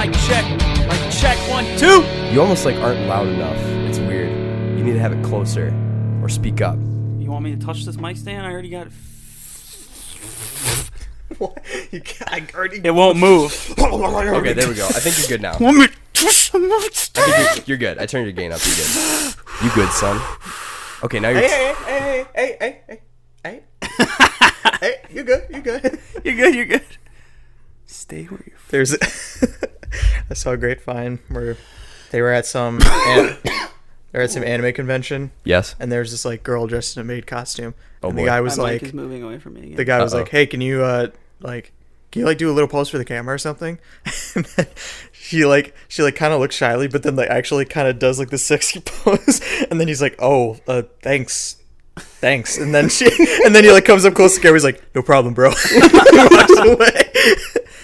Mic check. Mic check. 1, 2. You almost like aren't loud enough. It's weird. You need to have it closer or speak up. You want me to touch this mic stand? I already got it. What? It won't move. Okay, there we go. I think you're good now. Want me to touch the mic stand? I think you're good. I turned your gain up. You're good. You good, son? Okay, now you're. Hey. Hey, you good. You're good. Stay where you're. There's I saw a grapevine where they were at some anime convention. Yes. And there's this like girl dressed in a maid costume. Oh, and boy. the guy was My like, mic is moving away from me again. the guy was Uh-oh. like, hey, can you do a little pose for the camera or something? And then she kind of looks shyly, but then like actually kind of does like the sexy pose. And then he's like, oh, thanks. And then he like comes up close to the camera. He's like, no problem, bro. He walks away.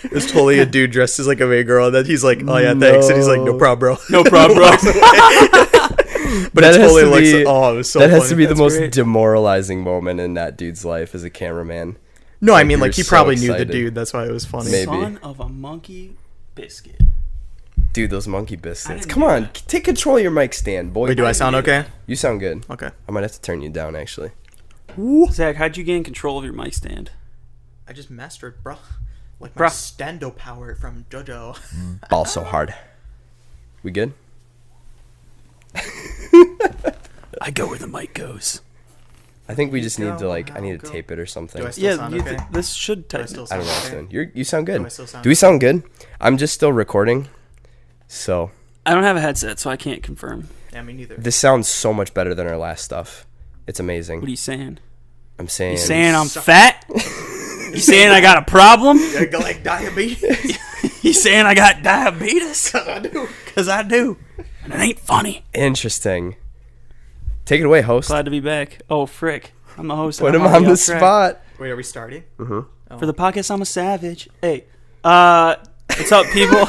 It was totally a dude dressed as like a maid girl. And then he's like, oh yeah, thanks. And he's like, no problem, bro. No problem, bro. But That it's has totally to like, be- it was so that has funny. to be the That's most great. demoralizing moment in that dude's life as a cameraman. No, I Like, mean, you like were he so probably knew the excited. dude. That's why it was funny. Maybe. Son of a monkey biscuit. Dude, those monkey biscuits. didn't Come do on, that. take control of your mic stand, boy. Wait, do I sound okay? You sound good. Okay. I might have to turn you down, actually. Zach, how'd you gain control of your mic stand? I just mastered, bro. Like my stando power from JoJo. Ball so hard. We good? I go where the mic goes. I think we just need to like. I Go, need to go. tape it or something. Do I still I Yeah, sound you okay? this should Do I tighten still it. don't know what okay? I'm doing. You sound good. Do I still sound Do we sound good? I'm just still recording, so I don't have a headset, so I can't confirm. Yeah, me neither. this sounds so much better than our last stuff. It's amazing. What are you saying? I'm saying. You saying I'm fat? You saying I got a problem? I got like diabetes. You saying I got diabetes? I do. Because I do. And it ain't funny. Interesting. Take it away, host. Glad to be back. Oh, frick. I'm the host. Put I'm him on already the off track. spot. Wait, are we starting? For the podcast, I'm a savage. Hey, what's up, people?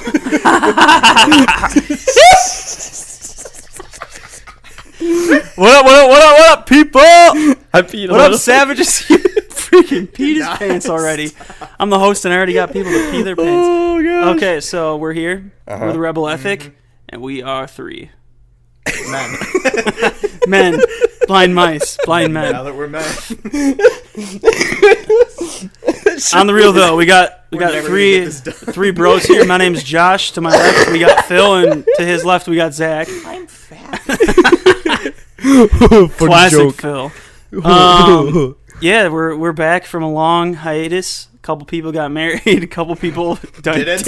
What up, people? I peed a What up, little. savages? You freaking peed his pants already. I'm the host, and I already got people to pee their pants. Oh god. Okay, so we're here. Uh-huh. We're the Rebel Ethic, and we are 3 Men. men, blind mice, blind Now men. that we're men. On the real though, we got never gonna three get this done. three bros here. My name's Josh. To my left, we got Phil, and to his left, we got Zach. I'm fat. Classic Phil. Yeah, we're back from a long hiatus. A couple people got married. A couple people didn't.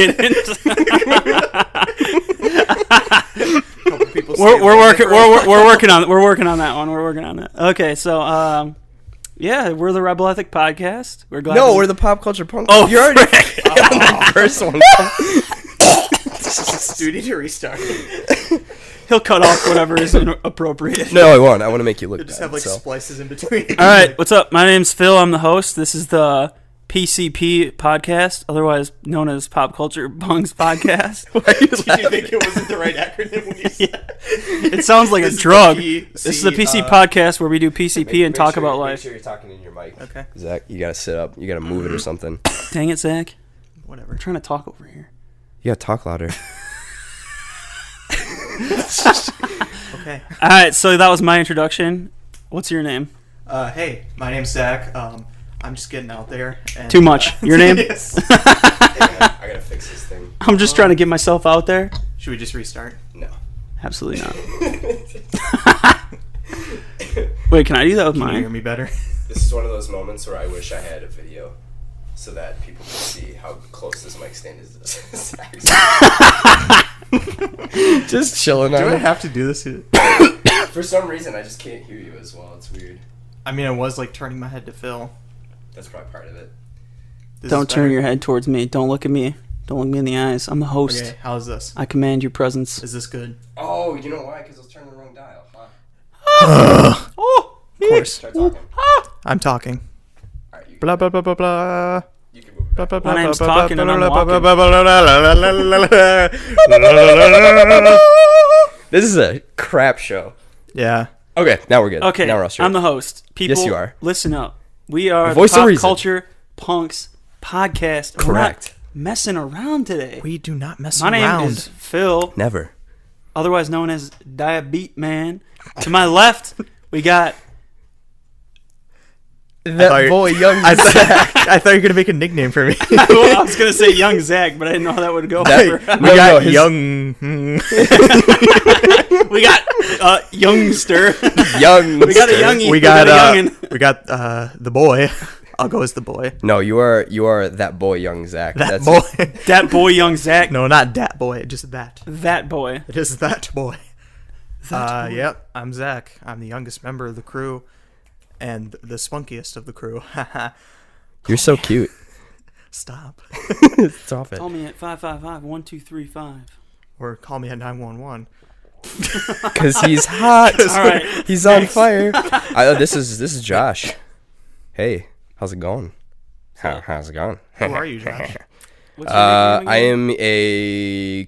Couple people We're working on that one. We're working on that. Okay, so yeah, we're the Rebel Ethic podcast. We're glad. No, we're the pop culture punk. Oh, you're already on the first one. Do we need to restart? He'll cut off whatever is inappropriate. No, I won't. I want to make you look Just bad. have like so. splices in between. All right, what's up? My name's Phil. I'm the host. This is the PCP podcast, otherwise known as Pop Culture Punks Podcast. Why are you Did you laughing? think it wasn't the right acronym when you said It sounds like a This is the drug. PC, This is the PC podcast where we do PCP and talk about Make life. sure you're talking in your mic. Okay. Zach, you gotta sit up. You gotta move it or something. Dang it, Zach. Whatever. I'm trying to talk over here. You gotta talk louder. Okay. All right, so that was my introduction. What's your name? Hey, my name's Zach. I'm just getting out there. And, Too much. Your name? Yes. I gotta fix this thing. I'm just trying to get myself out there. Should we just restart? No. Absolutely not. Wait, can I do that with Can you hear mine? me better? This is one of those moments where I wish I had a video so that people could see how close this mic stand is to Zach's. Just chilling Do I on it. have to do this? For some reason, I just can't hear you as well. It's weird. I mean, I was like turning my head to Phil. That's probably part of it. This Don't is turn better? your head towards me. Don't look at me. Don't look me in the eyes. I'm the host. Okay, how's this? I command your presence. Is this good? Oh, you know why? Because I was turning the wrong dial. Huh? Oh, Of course. Start talking. I'm talking. Alright, you can, Blah blah blah blah blah. you can move it back. My name's talking and I'm walking. This is a crap show. Yeah. Okay, now we're good. Okay, now we're all straight. I'm the host. People, you are. Listen up. We are The voice the of Pop reason. Culture Punks podcast. Correct. messing around today. We do not mess My around. name is Phil, Never. otherwise known as Diabeat Man. To my left, we got That boy, young. I thought you were gonna make a nickname for me. well, I was gonna say Young Zach, but I didn't know how that would go. That- over. We No, got his- young. We got Youngster. young. We got a youngie. We got a youngin. we got the boy. I'll go as the boy. No, you are that boy, young Zach. That That's boy. That boy, Young Zach. No, not that boy. Just that. That boy. It is that boy. That boy. Yep. I'm Zach. I'm the youngest member of the crew, and the spunkiest of the crew. You're so cute. Stop. Stop it. Call me at 555-1235. Or call me at 911. Because he's hot. All right. He's on fire. This is Josh. Hey, how's it going? How's it going? Who are you, Josh? What's your name I again? am a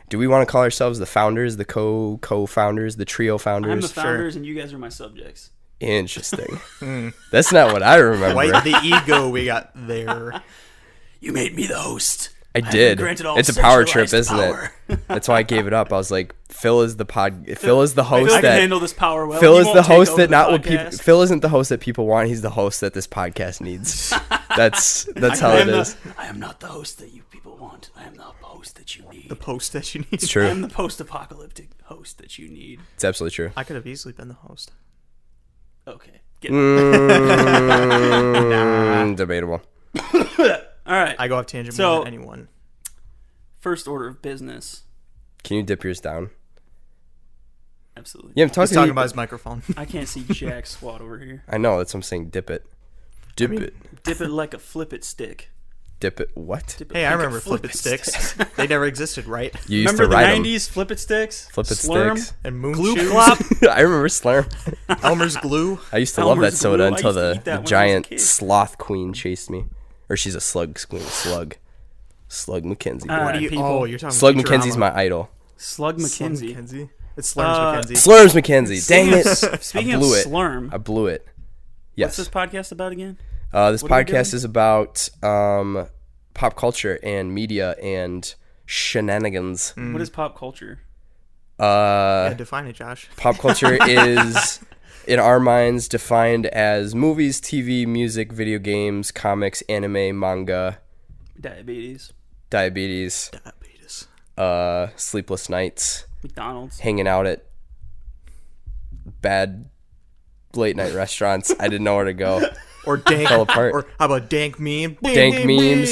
do we want to call ourselves the founders, the co-founders, the trio founders? I'm the founders, and you guys are my subjects. Interesting. That's not what I remember. White the ego we got there. You made me the host. I did. granted all It's a power trip, centralized isn't power. it? That's why I gave it up. I was like, Phil is the host I can that handle this power well. Phil You is won't the take host over that the not what people. podcast. Phil isn't the host that people want. He's the host that this podcast needs. That's how I it am is. I am not the host that you people want. I am the host that you need. The post that you need. It's I true. am the post-apocalyptic host that you need. It's absolutely true. I could have easily been the host. Okay. Get Debatable. All right. I go off tangent So- more than anyone. First order of business. Can you dip yours down? Absolutely. Yeah, I'm He's talking talking about his microphone. I can't see jack squat over here. I know. That's what I'm saying. Dip it. Dip it. Dip it like a flip it stick. Dip it. What? Dip it Hey, I like a remember Flip It Sticks. They never existed, right? You used Remember to the ride 'em. 90s flip it sticks? Flip it Slurm? sticks. And Moon Gloop Shoes. Clop? I remember Slurm. Elmer's Glue. I used to love that Elmer's soda Glue. I until used to the, eat that the when I was a giant kid. sloth queen chased me. Or she's a slug queen. Slug McKenzie. What What do you? people- Oh, you're talking. Slug Futurama. McKenzie's my idol. Slug Slug McKenzie. McKenzie. It's Slurms McKenzie. Slurms McKenzie. Dang it. Speaking I of blew it. Slurm, I blew it. what's Yes. this podcast about again? This what are we podcast doing? is about pop culture and media and shenanigans. What is pop culture? Yeah, define it, Josh. Pop culture is, in our minds, defined as movies, TV, music, video games, comics, anime, manga, Diabetes. diabetes, Diabetes. sleepless nights, McDonald's. hanging out at bad late night restaurants. I didn't know where to go. Or dank. Fell apart. Or how about dank meme? Dank memes.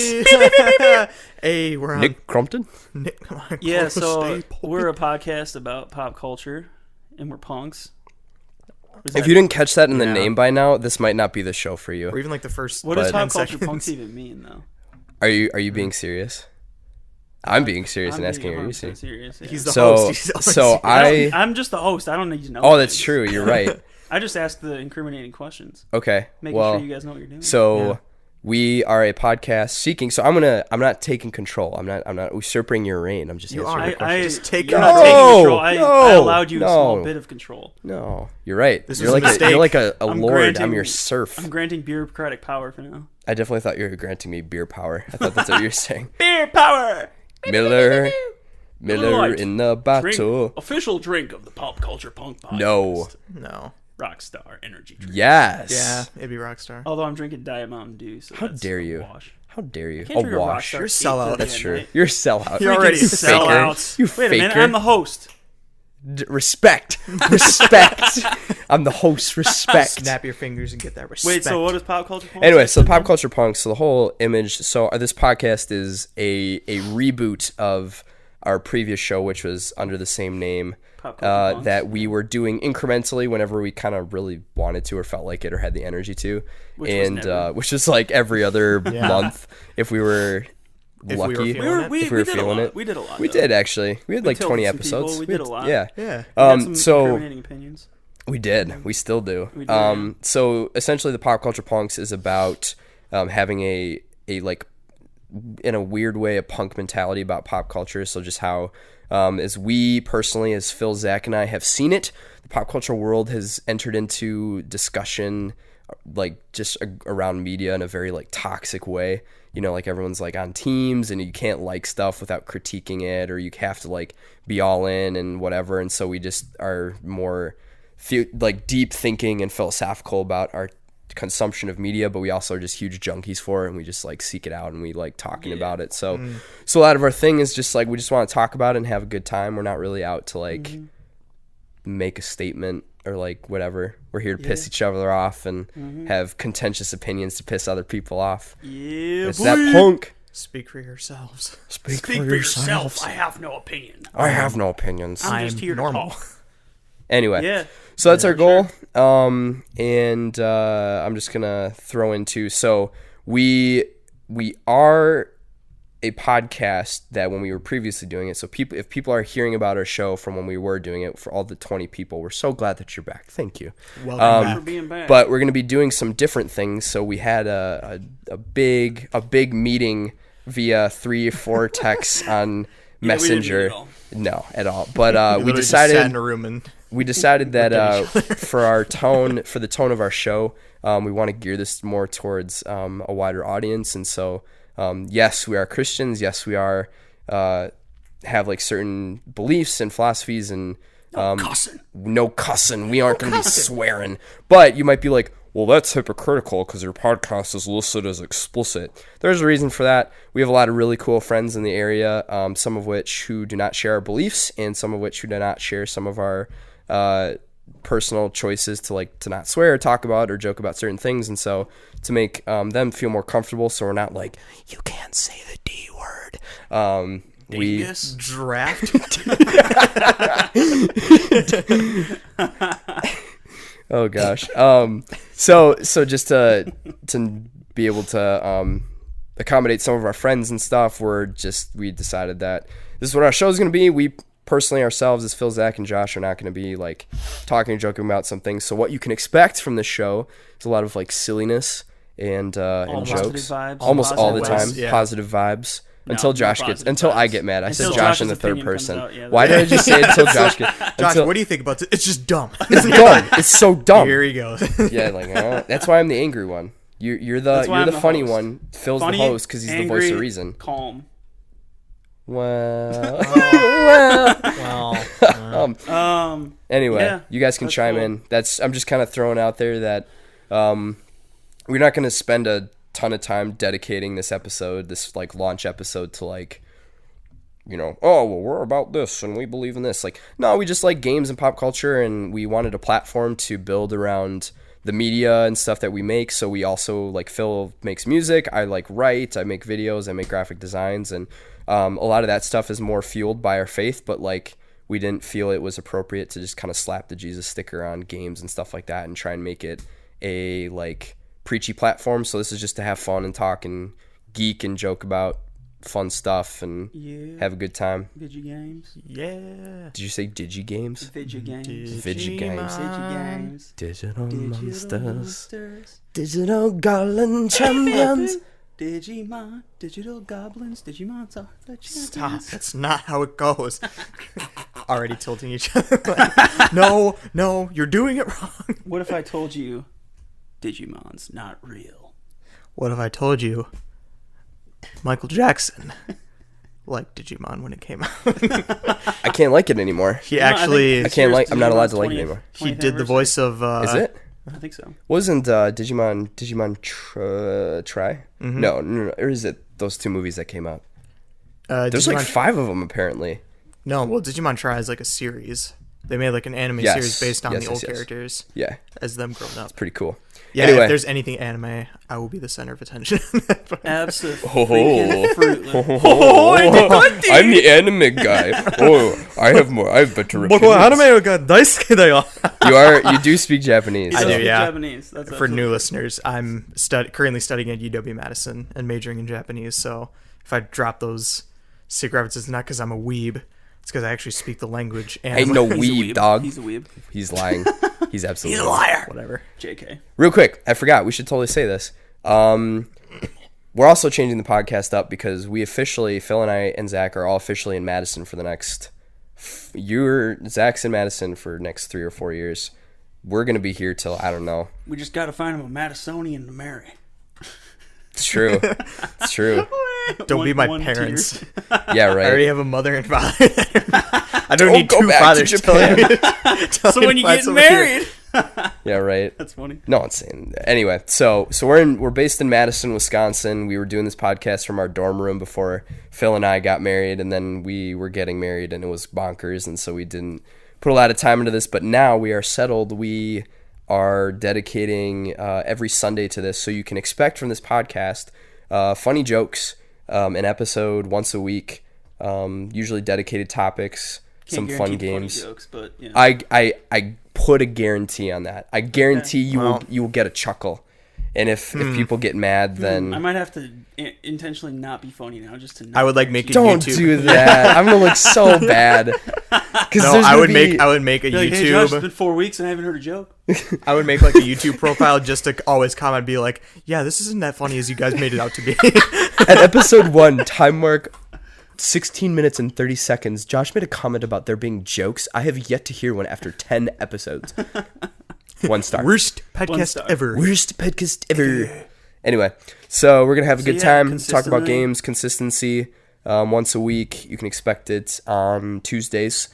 Hey, we're on. Nick Crumpton? Nick, come on. Yeah, close, so stay, we're a podcast about pop culture, and we're punks. Was If that- you didn't catch that in the Yeah. name by now, this might not be the show for you. Or even like the first. what does 10 pop culture seconds. punks even mean, though? Are you being serious? I'm being serious and asking, are you 100% serious? serious? Yeah. He's the So, host. He's always so serious. I. I'm just the host. I don't need to know. Oh, that's things. true. You're right. I just asked the incriminating questions, Okay. making Well, sure you guys know what you're doing. so Yeah. we are a podcast seeking. So I'm not taking control. I'm not usurping your reign. I'm just You answering are. your question. Just take you're it. not No, taking control. I no, allowed you a small no. bit of control. No, you're right. This you're was a like mistake. you're like a I'm lord. granting- I'm your serf. I'm granting bureaucratic power for now. I definitely thought you were granting me beer power. I thought that's what you were saying. Beer power. Miller Light. in the Drink, bottle. official drink of the Pop Culture Punk Podcast. No. No. Rockstar Energy Drink. Yes. Yeah, it'd be Rockstar. Although I'm drinking Diet Mountain Dew, so How that's dare a you? Wash. How dare you? Can't A drink a wash. Rockstar You're at sellout. 8:30 That's at true. night. You're a sellout. You're already a faker. sellouts. You Wait a minute, faker. I'm the host. Respect. Respect. I'm the host. Respect. Snap your fingers and get that respect. Wait, so what is Pop Culture Punk? Anyway, so pop culture punk. So the whole image. So this podcast is a reboot of our previous show, which was under the same name. Pop Culture Punks. That we were doing incrementally whenever we kind of really wanted to or felt like it or had the energy to, Which was and never. which is like every other Yeah. month if we were If we were lucky. feeling we if we were did feeling a lot. it. We did a lot. We though. did actually. We had like tilted 20 some people. episodes. We did a lot. Yeah. Yeah. We had some So incriminating opinions. we did. We still do. We do, yeah. So essentially, the Pop Culture Punks is about having a like, in a weird way, a punk mentality about pop culture. So just how, as we personally, as Phil, Zach, and I have seen it, the pop culture world has entered into discussion like just around media in a very like toxic way. You know, like everyone's like on teams and you can't like stuff without critiquing it, or you have to like be all in and whatever. And so we just are more like deep thinking and philosophical about our consumption of media, but we also are just huge junkies for it, and we just like seek it out and we like talking about it. So a lot of our thing is just like we just want to talk about it and have a good time. We're not really out to like make a statement or like whatever. We're here to piss each other off and have contentious opinions to piss other people off. Yeah, It's that punk. Speak for yourselves. Speak for yourself. I have no opinion. I have no opinions. I'm just here normal. to talk. Anyway, Yeah. so that's our goal. And I'm just gonna throw into, so we are a podcast that when we were previously doing it, so if people are hearing about our show from when we were doing it, for all the 20 people, we're so glad that you're back. Thank you. Welcome Thanks for back. being back. But we're going to be doing some different things. So we had a big meeting via 3 or 4 texts on Messenger. all. No, at all. But we Literally just sat in decided a room and that for the tone of our show, we want to gear this more towards a wider audience. And so yes, we are Christians. Yes, we are have like certain beliefs and philosophies and no cussing. We aren't going to be swearing. But you might be like, well, that's hypocritical because your podcast is listed as explicit. There's a reason for that. We have a lot of really cool friends in the area, some of which who do not share our beliefs and some of which who do not share some of our personal choices to not swear or talk about or joke about certain things. And so to make them feel more comfortable, so we're not like, you can't say the D word. We draft. Oh gosh. So just to be able to accommodate some of our friends and stuff, we decided that this is what our show is going to be. We personally ourselves as Phil, Zach, and Josh are not going to be like talking and joking about some things. So what you can expect from this show is a lot of like silliness and jokes, vibes, almost all the time, Yeah. positive vibes. No, Until no Josh positive until I vibes. get mad. I Until said Josh in Josh's the third opinion comes person. out, yeah, Why did I just say until Josh gets? Josh, until, what do you think about this? It's just dumb. it's dumb. It's so dumb. Here he goes. Yeah, like that's why I'm the angry one. You're That's why the I'm the funny host. one. Phil's Funny, the host because he's the voice angry, of reason. Calm. Well, Well, anyway, Yeah, you guys can that's chime cool. in. I'm just kind of throwing out there that we're not going to spend a ton of time dedicating this like launch episode to like, oh, well, we're about this and we believe in this. Like, no, we just like games and pop culture, and we wanted a platform to build around the media and stuff that we make. So we also, like, Phil makes music, I like write, I make videos, I make graphic designs, and a lot of that stuff is more fueled by our faith, but like we didn't feel it was appropriate to just kind of slap the Jesus sticker on games and stuff like that and try and make it a like preachy platform. So this is just to have fun and talk and geek and joke about fun stuff and have a good time. Video games. yeah. Did you say digi games? Video games. Video games. Video games. Digital monsters. Monsters. Digital Garland champions. Digimon. Digital goblins. Digimons are the Stop. champions. That's not how it goes. Already tilting each other. Like, no, you're doing it wrong. What if I told you Digimon's not real? What if I told you Michael Jackson liked Digimon when it came out? I can't like it anymore. He actually, I can't like. I'm not allowed to like it anymore. he did the voice of. Is it? I think so. Wasn't Digimon Try? No, or is it those 2 movies that came out? There's Digimon, like 5 of them apparently. No, well, Digimon Try is like a series. They made like an anime Yes. series based on Yes, the old yes. characters Yeah, as them growing up. pretty cool. Yeah, Anyway. if there's anything anime, I will be the center of attention. Absolutely. I'm the anime guy. Oh, I have better opinions. You do speak Japanese. I so- do, yeah. Japanese. That's For new listeners, I'm currently studying at UW-Madison and majoring in Japanese, so if I drop those sick references, not because I'm a weeb, it's because I actually speak the language. And Ain't no He's a weeb, dog. He's a weeb. He's lying. He's absolutely whatever. JK. Real quick, I forgot. We should totally say this. We're also changing the podcast up because Phil and I and Zach are all officially in Madison for the next Zach's in Madison for the next 3 or 4 years. we're gonna be here till I don't know. We just got to find him a Madisonian to marry. It's true. It's true. Don't be my one parents. tear. Yeah, I already right. have a mother and father. I don't Don't need go two back to fathers Japan. telling me. So when you get married, Yeah, right. that's funny. No, it's insane. Anyway, so we're based in Madison, Wisconsin. We were doing this podcast from our dorm room before Phil and I got married, and then we were getting married, and it was bonkers, and so we didn't put a lot of time into this. But now we are settled. We are dedicating every Sunday to this, so you can expect from this podcast funny jokes, an episode once a week, usually dedicated topics, some fun games. Funny jokes, but, yeah. I put a guarantee on that. I guarantee you will get a chuckle, and if people get mad, then I might have to intentionally not be funny now, just to. Not I would like make a don't YouTube. do that. I'm gonna look so bad. No, I would make a Be like, hey, Josh, it's YouTube. been 4 weeks and I haven't heard a joke. I would make like a YouTube profile just to always comment, be like, yeah, this isn't that funny as you guys made it out to be. At episode 1, time mark 16 minutes and 30 seconds, Josh made a comment about there being jokes. I have yet to hear one after 10 episodes. 1 star. Worst One podcast star. ever. Worst podcast ever. Anyway, so we're going to have a good yeah, time, talk about consistently. games, consistency, once a week. You can expect it on Tuesdays.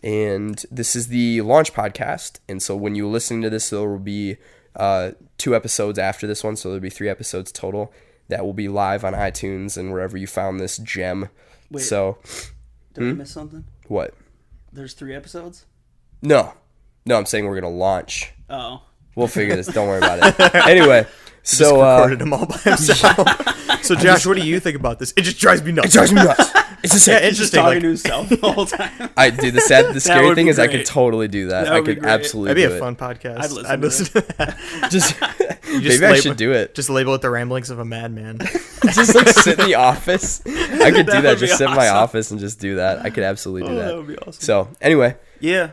And this is the launch podcast. And so when you're listening to this, there will be 2 episodes after this one. So there'll be 3 episodes total that will be live on iTunes and wherever you found this gem. Wait. So, Did I miss something? what? There's 3 episodes? No, I'm saying we're going to launch. Oh. We'll figure this. Don't worry about it. Anyway, Just so recorded them all by himself. So Josh, what do you think about this? It just drives me nuts. it drives me nuts. It's just Yeah, like, He's just interesting. talking Like, to himself the whole time. I do the scary would thing be is I great. could totally do that. That I would be could great. absolutely that'd be do a it. fun podcast. I'd listen to to that. Just Just maybe I label- should do it. Just label it the ramblings of a madman. Just like sit in the office. I could do That that. would Just be sit in my awesome. office and just do that. I could absolutely do Oh, that. that would be awesome. So anyway, Yeah.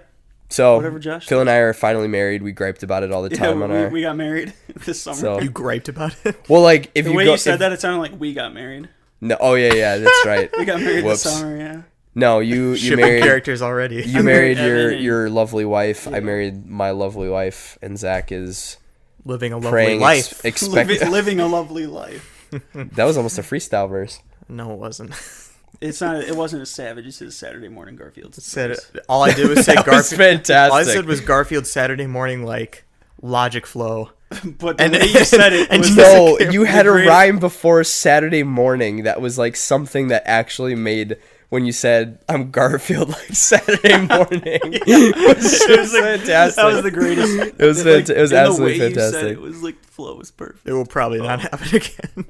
so Whatever Josh Phil and I are finally married. We griped about it all the Yeah, time on our. we got married this summer. So- You griped about it. Well, like if the you way go, you said if- that, it sounded like we got married. No, oh yeah, that's right. We got married Whoops. this summer, yeah. No, you Shipping married. characters already. You married Evan and- your lovely wife. Yeah. I married my lovely wife, and Zach is Living a lovely praying. life. Expect Living a lovely life. that was almost a freestyle verse. No, it wasn't. It's not. It wasn't as savage as his Saturday morning Garfield. Said all I did was say That was Garfield. fantastic. All I said was Garfield Saturday morning like logic flow. But the And- way you said it and was No, the you had a great- rhyme before Saturday morning that was like something that actually made when you said I'm Garfield like Saturday morning. It was It was like- fantastic. That was the greatest. It was Like, it was and the absolutely way you said fantastic. it was like the flow was perfect. It will probably not happen again.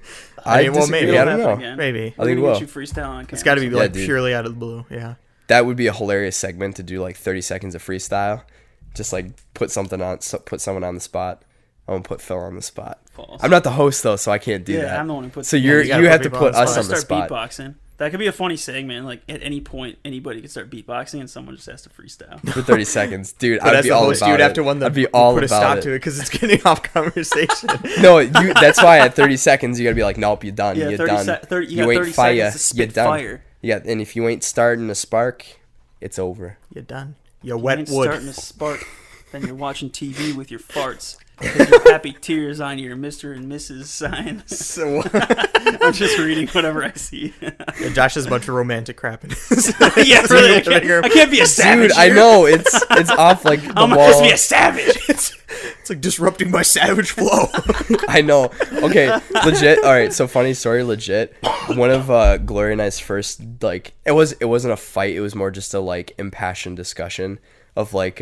I mean, well, disagree. maybe. I It'll don't happen know. again. Maybe. I think We're it gonna will. get you freestyle on camera. It's got to be Yeah, like dude. purely out of the blue. Yeah. That would be a hilarious segment to do like 30 seconds of freestyle. Just like put someone on the spot. I'm gonna put Phil on the spot. False. I'm not the host though, so I can't do Yeah, that. I'm the one who puts. So you gotta you put have to people on put the us spot. on the start spot. beatboxing. That could be a funny segment. Like at any point, anybody could start beatboxing, and someone just has to freestyle. For 30 seconds, dude. But I'd as be the all host, about you would have it. to one that I'd be all put a about stop it. to it because it's getting off conversation. No, that's why at 30 seconds you gotta be like, nope, you're done. Yeah, you're 30 done. sec- 30 you got ain't 30 fire. seconds to spit You're done. fire. Yeah, and if you ain't starting a spark, it's over. You're done. You When wet it's wood. starting to spark, then you're watching TV with your farts. With your happy tears on your Mr. and Mrs. sign. So, I'm just reading whatever I see. yeah, Josh has a bunch of romantic crap in his. Yeah, really. I can't be a savage. Dude, I here. know it's off like the I'm wall. supposed to be a savage. It's like disrupting my savage flow. I know. Okay, legit. All right, so funny story. Legit. One of Gloria and I's first it wasn't a fight. It was more just a like impassioned discussion of like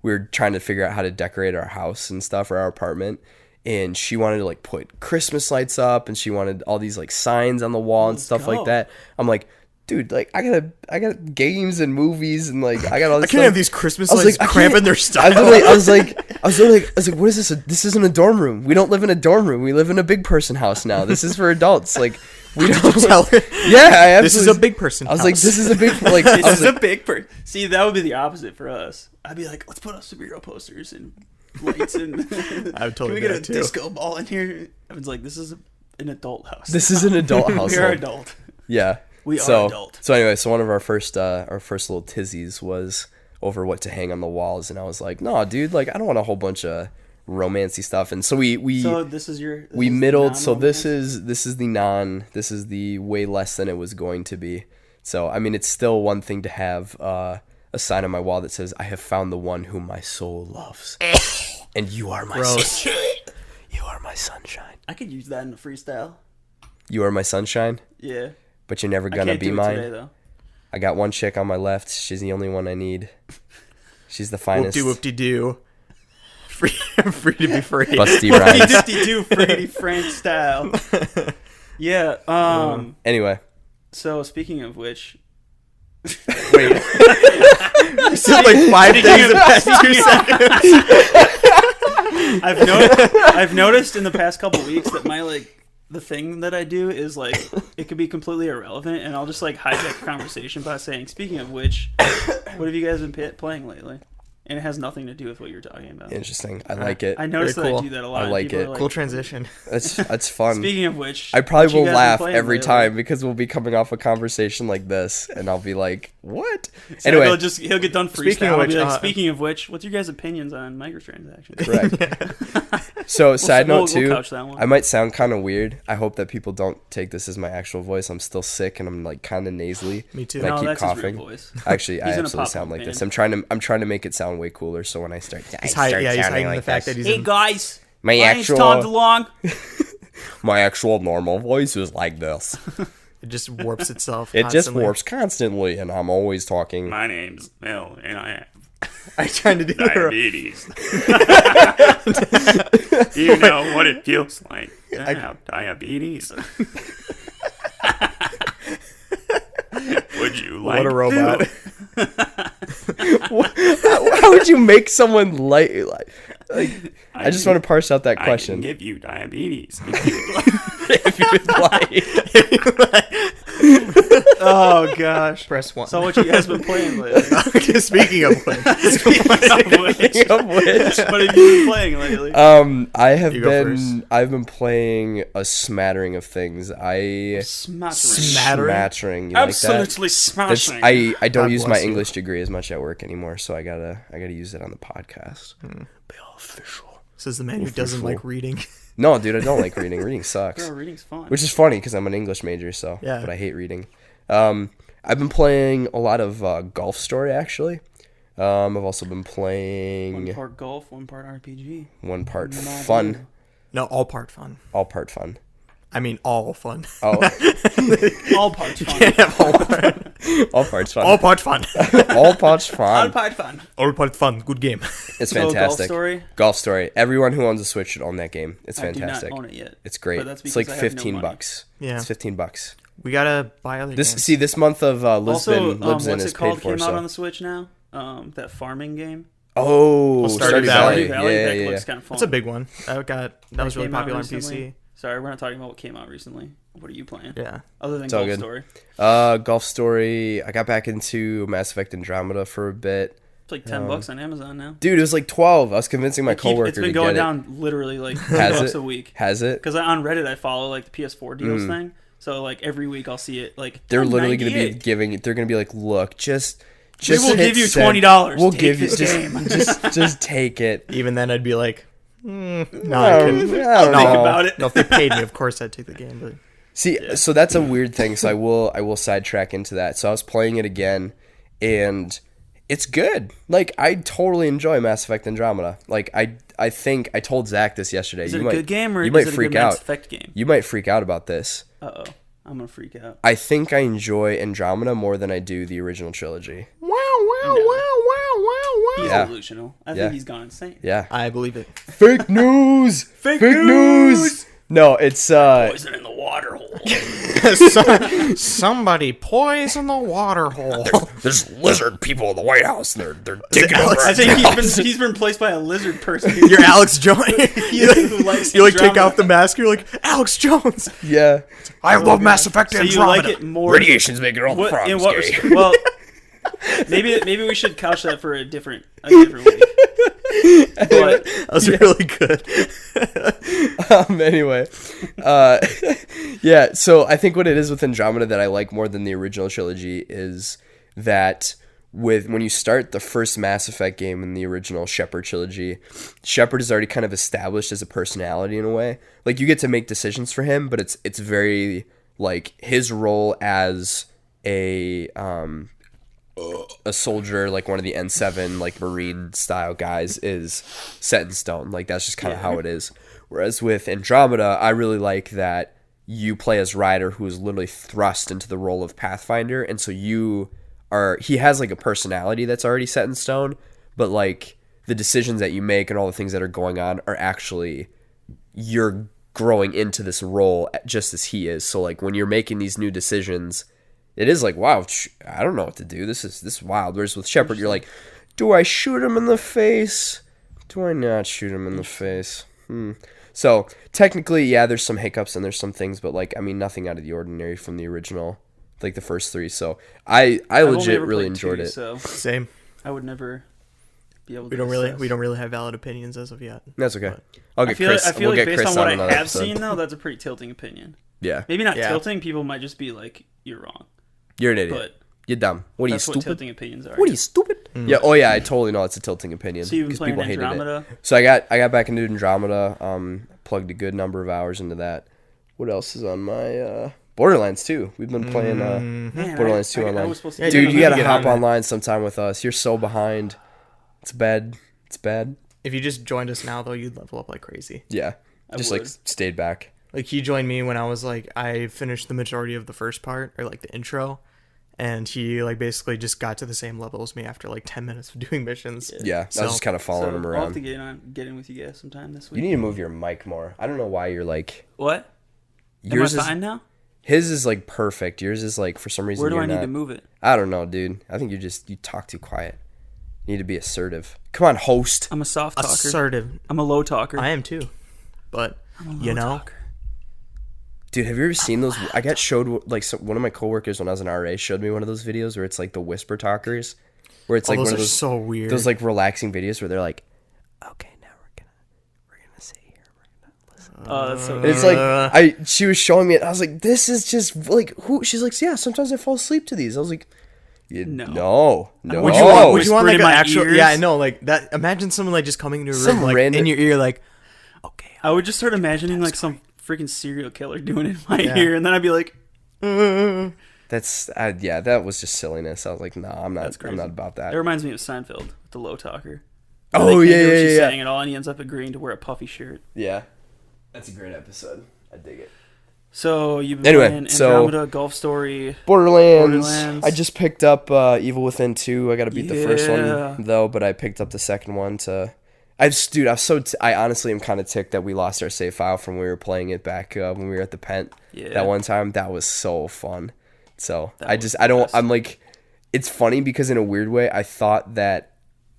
we were trying to figure out how to decorate our house and stuff or our apartment. And she wanted to like put Christmas lights up, and she wanted all these like signs on the wall and stuff go. like that. I'm like, dude, like I got games and movies and like I got all I this can't stuff. have these Christmas I was lights like, I cramping can't- their I style. was like, what is this? This isn't a dorm room. We don't live in a dorm room. We live in a big person house now. This is for adults. Like, we don't. Tell her, Yeah, I absolutely. this is a big person. I was like, house. this is a big like. I This was is like, a big person. See, that would be the opposite for us. I'd be like, let's put up superhero posters and lights and. I would totally Can we do get a that too. disco ball in here? Evan's like, this is an adult house. this is an adult household. We are adult. Yeah. We so, are adult. So anyway, so one of our first little tizzies was over what to hang on the walls, and I was like, no, dude, like I don't want a whole bunch of romancy stuff. And so we So this is your. we middled. So this is the way less than it was going to be. So I mean, it's still one thing to have a sign on my wall that says, "I have found the one whom my soul loves," and you are my sunshine. You are my sunshine. I could use that in a freestyle. You are my sunshine. Yeah. But you're never I gonna can't be do it mine. today, though. I got one chick on my left. She's the only one I need. She's the finest. Whoop-de-whoop-de-doo. Free to be free. Busty rhymes. 52 Freddy Frank style. Yeah. Anyway, So speaking of which, Wait. You said like 5 things in the past 2 seconds. I've noticed in the past couple weeks that the thing that I do is like it could be completely irrelevant, and I'll just like hijack the conversation by saying, "Speaking of which, what have you guys been playing lately?" And it has nothing to do with what you're talking about. interesting. I like it. I noticed Very that cool. I do that a lot. I like People it. are Cool transition. That's fun. Speaking of which, I probably what you will guys been laugh playing every lately? time because we'll be coming off a conversation like this, and I'll be like, "What?" So Anyway, he'll get done freestyle. Speaking of I'll be which, like, speaking of which, what's your guys' opinions on microtransactions? correct. So, side note we'll too, couch that one. I might sound kind of weird. I hope that people don't take this as my actual voice. I'm still sick and I'm like kind of nasally. Me too. And I No, keep that's his coughing. real voice. Actually, I He's in a absolutely pop sound punk like this. band. I'm trying to make it sound way cooler. So when I start, He's hiding the fact that he's Hey in. guys, my name's Tom actual DeLong. normal voice is like this. It just warps itself. It just constantly. warps constantly, and I'm always talking. My name's Mel, and I have I'm trying to do diabetes. You know what it feels like to have diabetes. Would you like What a robot. How would you make someone like I just want to parse out that I can question. give you diabetes. If you would like. Oh gosh. Press 1. So what you guys been playing lately? Speaking of which, Speaking of which, What have you been playing lately? You go first. I've been playing a smattering of things. Smattering. You like Absolutely that? That's, smashing. I don't God use my bless you. English degree as much at work anymore, so I gotta use it on the podcast. Hmm. Be all official. says the man who doesn't like reading. No, dude, I don't like reading. Reading sucks. Bro, reading's fun. Which is funny because I'm an English major, so Yeah. but I hate reading. I've been playing a lot of Golf Story actually. I've also been playing one part golf, one part RPG. one part Not fun, No, all part fun. all part fun. I mean, all fun. Oh, All parts fun. all parts fun. All part fun. All parts All fun. part fun. All part fun. Good game. It's So, Golf fantastic. Story? Golf Story. Everyone who owns a Switch should own that game. It's fantastic. I do not own it yet. It's great. But that's It's like because I have no 15 money. bucks. Yeah. It's 15 bucks. We gotta buy other games. This month of Also, Lisbon what's is it called? paid for. Came out on the So. Switch now. That farming game. Oh, Stardew Stardew Valley. Valley. Yeah, that yeah, looks yeah. kind of fun. That's a big one. That was really came out popular on recently. PC. Sorry, we're not talking about what came out recently. What are you playing? Yeah. Other than It's all Golf good. Story. Golf Story. I got back into Mass Effect Andromeda for a bit. It's like $10 on Amazon now. Dude, it was like 12. I was convincing my It's coworker been to going get down literally like Has $10 it? a week. Has it? Because on Reddit I follow like the PS4 deals Mm. thing. So like every week I'll see it like They're literally going to be $10.98. giving. They're going to be like, look, just We will hit give you send. $20. We'll Take give you this game. just take it. Even then, I'd be like, no, I I don't couldn't. know. Think about it. No, if they paid me, of course I'd take the game. But See, so that's a weird thing. So I will sidetrack into that. So I was playing it again, and it's good. Like I totally enjoy Mass Effect Andromeda. Like I think I told Zach this yesterday. Is it You a good game or you is might it a freak good Mass out. Effect game? You might freak out about this. Uh-oh. I'm going to freak out. I think I enjoy Andromeda more than I do the original trilogy. He's Yeah. delusional. I Yeah. think he's gone insane. Yeah. I believe it. Fake news. Fake news. No, it's Poison in the water hole. Somebody poison the water hole. there's lizard people in the White House. They're taking over. I think he's been replaced by a lizard person. You're Alex Jones. who likes You like take Andromeda. off the mask. You're like Alex Jones. Yeah. I love Mass Effect So you like it more? Radiation's making all the What, frogs in what gay. well, maybe we should couch that for a different week. But That was really good. Anyway, yeah. So I think what it is with Andromeda that I like more than the original trilogy is that when you start the first Mass Effect game in the original Shepard trilogy, Shepard is already kind of established as a personality in a way. Like, you get to make decisions for him, but it's very, like, his role as a soldier, like one of the N7, like, Marine style guys, is set in stone. Like, that's just kind of how it is. Whereas with Andromeda, I really like that you play as Ryder, who is literally thrust into the role of Pathfinder, and so he has like a personality that's already set in stone, but like the decisions that you make and all the things that are going on are actually, you're growing into this role just as he is. So like when you're making these new decisions, it is like, wow, I don't know what to do. This is wild. Whereas with Shepard, you're like, do I shoot him in the face? Do I not shoot him in the face? So technically, yeah, there's some hiccups and there's some things, but like, I mean, nothing out of the ordinary from the original, like the first three. So I legit really enjoyed it. So Same. I would never be able to. We don't really have valid opinions as of yet. That's okay. But I'll get Chris. I feel we'll like get based Chris on what on I another have episode. seen, though, that's a pretty tilting opinion. Yeah, Maybe not Yeah. tilting. People might just be like, "You're wrong," you're an idiot. but You're dumb. What are you, that's what stupid? tilting opinions are. What are you, stupid? Yeah. Oh yeah, I totally know it's a tilting opinion. So you've been 'cause playing people hated Andromeda? it. So I got back into Andromeda. Plugged a good number of hours into that. What else is on my Borderlands 2? We've been playing Man, Borderlands 2 I online. was supposed to Dude, you gotta get hop on that. online sometime with us. You're so behind. It's bad. It's bad. if you just joined us now, though, you'd level up like crazy. Yeah. Just like would. stayed back. Like, he joined me when I was like, I finished the majority of the first part, or like the intro, and he like basically just got to the same level as me after like 10 minutes of doing missions. Yeah. I So- was just kind of following him I'll have around. to get in with you guys sometime this You week. need to move your mic more. I don't know why you're like What? Am I yours is fine now? his is like perfect. Yours is like for some reason Where do you're I need not. to move it? I don't know, dude. I think you talk too quiet. You need to be assertive. Come on, host. I'm a soft talker. Assertive. I'm a low talker. I am too, but I'm a low you know, talker. Dude, have you ever seen those? I got showed like one of my coworkers when I was in RA showed me one of those videos where it's like the whisper talkers, where it's like those one are of those so weird. those like relaxing videos where they're like, okay, now we're gonna sit here. Oh, that's so. And it's like she was showing me it. I was like, this is just like who? She's like, yeah, sometimes I fall asleep to these. I was like, no. Would you want Whispered like in an my actual? ears? Yeah, I know. Like that. Imagine someone like just coming into a room, Some like random- in your ear, like, okay, I would just start imagining like some freaking serial killer doing it in my Yeah. ear, and then I'd be like, That's yeah, that was just silliness. I was like, no, I'm not. That's crazy. I'm not about that. It reminds me of Seinfeld, the low talker. Oh, They can't yeah, hear what yeah, she's yeah. saying at all, and he ends up agreeing to wear a puffy shirt. Yeah, that's a great episode. I dig it. So you've been Anyway, playing so- Andromeda, Golf Story. Borderlands. I just picked up Evil Within 2. I got to beat the first Yeah. one though, but I picked up the second one to. I honestly am kind of ticked that we lost our save file from when we were playing it back when we were at the Pent Yeah. that one time. That was so fun. So That I was just the I don't best. I'm like, it's funny because in a weird way I thought that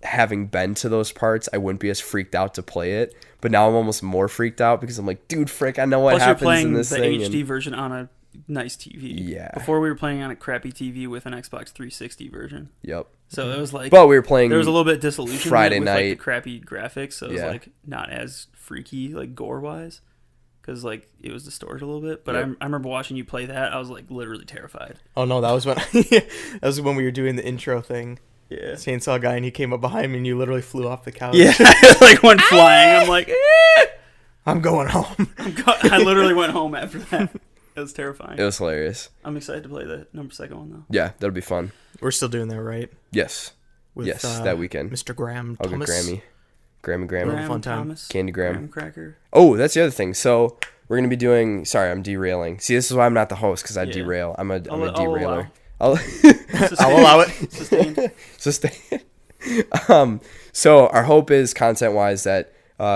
having been to those parts I wouldn't be as freaked out to play it, but now I'm almost more freaked out because I'm like, dude, frick, I know what Plus, you're happens playing in the this thing. HD and- version on a nice TV. Yeah. Before we were playing on a crappy TV with an Xbox 360 version. Yep. So it was like, But we were playing there was a little bit of disillusionment Friday with like the night. crappy graphics. So it was Yeah. like not as freaky, like gore wise, because like it was distorted a little bit. But Yep. I remember watching you play that. I was like literally terrified. oh no, that was when that was when we were doing the intro thing. Yeah. Chainsaw guy, and he came up behind me, and you literally flew off the couch. Yeah. Like went flying. I'm like, I'm going home. I literally went home after that. It was terrifying. It was hilarious. I'm excited to play the second one though. Yeah, that'll be fun. We're still doing that, right? Yes. With, Yes, that weekend. Mr. Graham I'll get Thomas. Grammy. Graham. Graham fun time. Thomas, Candy Graham. Graham Cracker. Oh, that's the other thing. So we're gonna be doing. Sorry, I'm derailing. See, this is why I'm not the host because I Yeah. derail. I'm a I'll derailer. allow. I'll allow it. Sustained. So stay. So our hope is content wise that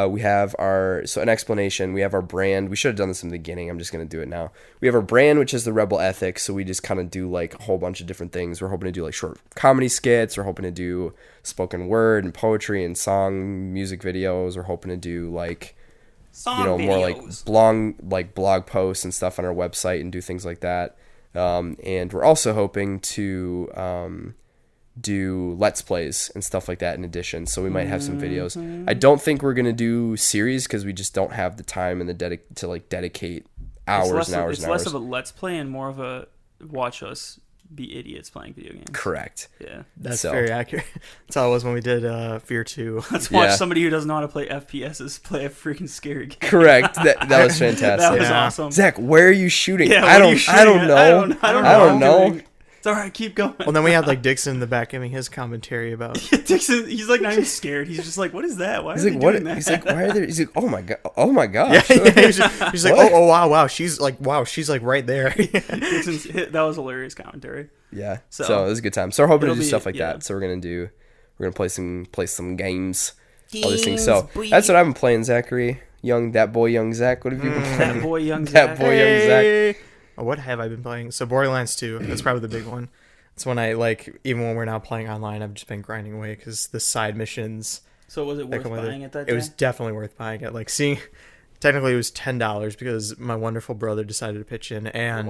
we have an explanation. We have our brand. We should have done this in the beginning. I'm just gonna do it now. We have our brand, which is the Rebel Ethics. So we just kind of do like a whole bunch of different things. We're hoping to do like short comedy skits. We're hoping to do spoken word and poetry and song music videos. We're hoping to do like more like blog posts and stuff on our website and do things like that. And we're also hoping to do let's plays and stuff like that in addition. So we might have some videos. I don't think we're gonna do series because we just don't have the time and the dedicate hours and hours It's and hours. less of a let's play and more of a watch us be idiots playing video games. Correct. Yeah. That's So- very accurate. That's how it was when we did Fear 2. Let's watch Yeah. somebody who doesn't know how to play FPSs play a freaking scary game. Correct. That was fantastic. That was Yeah. awesome. Zach, where are you shooting? Yeah, I what are you don't shooting know. at? I don't I don't know. know. It's all right. Keep going. Well, then we had like Dixon in the back giving his commentary about. Dixon, he's like not even scared. He's just like, what is that? Why He's are like, they what? doing that? He's like, why are there? He's like, oh my god, oh my Yeah, gosh. he's like, What? oh wow, she's like, she's like right there. Dixon's that was hilarious commentary. Yeah. So- So it was a good time. So we're hoping to It'll do be- stuff like yeah. that. So we're gonna play some games, all these things. So that's what I've been playing, Zachary. That boy, young Zach. What have you been playing? That boy, young That Zach. boy, young Zach. Hey! Oh, what have I been playing? So Borderlands 2. That's probably the big one. It's when I like, even when we're now playing online, I've just been grinding away because the side missions. So was it that worth come with buying it that It day? was definitely worth buying it. Like seeing, technically it was $10 because my wonderful brother decided to pitch in, and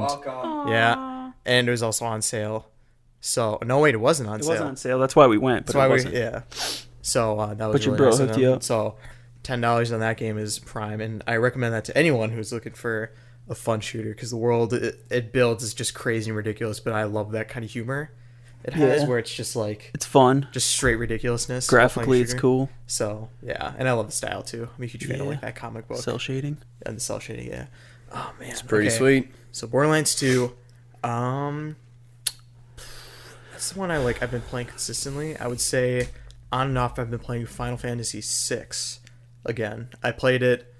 yeah, and it was also on sale. So no, wait, it wasn't on It sale. wasn't on sale. That's why we went. But That's why it wasn't. yeah. So that was But your really bro nice of hooked you them. up. So $10 on that game is prime, and I recommend that to anyone who's looking for a fun shooter because the world it builds is just crazy and ridiculous. But I love that kind of humor it has, Yeah. where it's just like It's fun. just straight ridiculousness. while playing Graphically, it's shooter. cool. So yeah, and I love the style too. I'm a huge fan of Yeah. like that comic book Cell shading. and the cell shading. Yeah. Oh man, it's Pretty sweet. So Borderlands 2, that's the one I like. I've been playing consistently. I would say on and off. I've been playing Final Fantasy VI again. I played it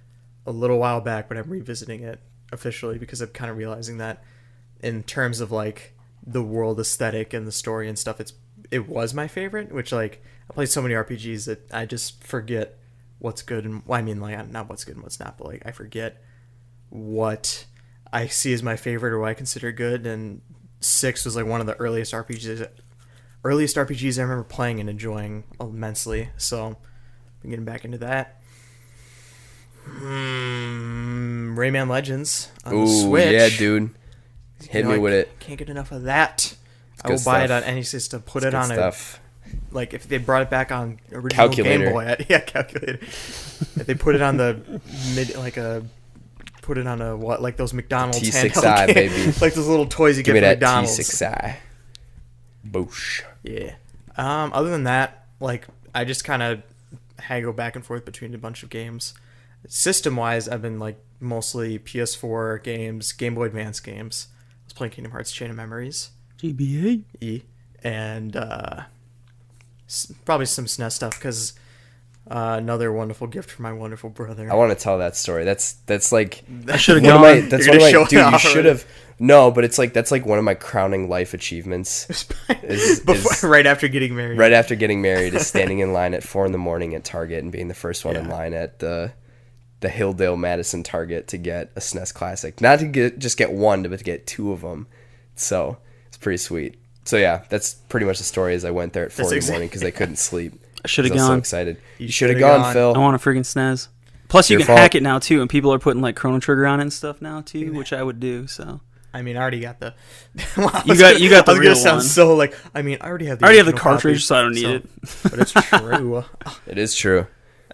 a little while back, but I'm revisiting it officially because I'm kind of realizing that in terms of like the world aesthetic and the story and stuff, it was my favorite. Which like I played so many RPGs that I just forget what's good and well, I mean like not what's good and what's not, but like I forget what I see as my favorite or what I consider good, and 6 was like one of the earliest RPGs I remember playing and enjoying immensely. So I'm getting back into that. Rayman Legends on the Ooh, Switch. yeah, dude. Hit You know, me I with it. Can't get enough of that. I good will buy it stuff. on any system. Put It's it good on stuff. like if they brought it back on original Calculator. Game Boy. Yeah, calculator. If they put it on the put it on a what like those McDonald's T6i, handheld game- baby. like those little toys you Give get me from that McDonald's. T6i. Boosh. Yeah. Other than that, like I just kind of haggle back and forth between a bunch of games. System wise, I've been like mostly PS4 games, Game Boy Advance games. I was playing Kingdom Hearts Chain of Memories. GBA. And probably some SNES stuff because another wonderful gift from my wonderful brother. I want to tell that story. That's like I should have one of my. gone. That's You're one of gonna my. show Dude, it you off should already. have. No, but it's like that's like one of my crowning life achievements. Before, right after getting married. Right after getting married, is standing in line at 4 a.m. at Target and being the first one in Yeah. line at the Hilldale Madison Target to get a SNES Classic. Not to just get one, but to get 2 of them. So it's pretty sweet. So yeah, that's pretty much the story. As I went there at 4 That's a.m. because I couldn't sleep. I should have 'Cause I was so gone. excited. You You should have shoulda gone, gone. Phil. I want a freaking SNES. Plus, you Your can fault. hack it now too, and people are putting like Chrono Trigger on it and stuff now too, which I would do. So I mean, I already got the. You got the I was real gonna sound one. so like. I mean, I already have. The I already have the original cartridge, copy, so I don't need it. But it's true. It is true.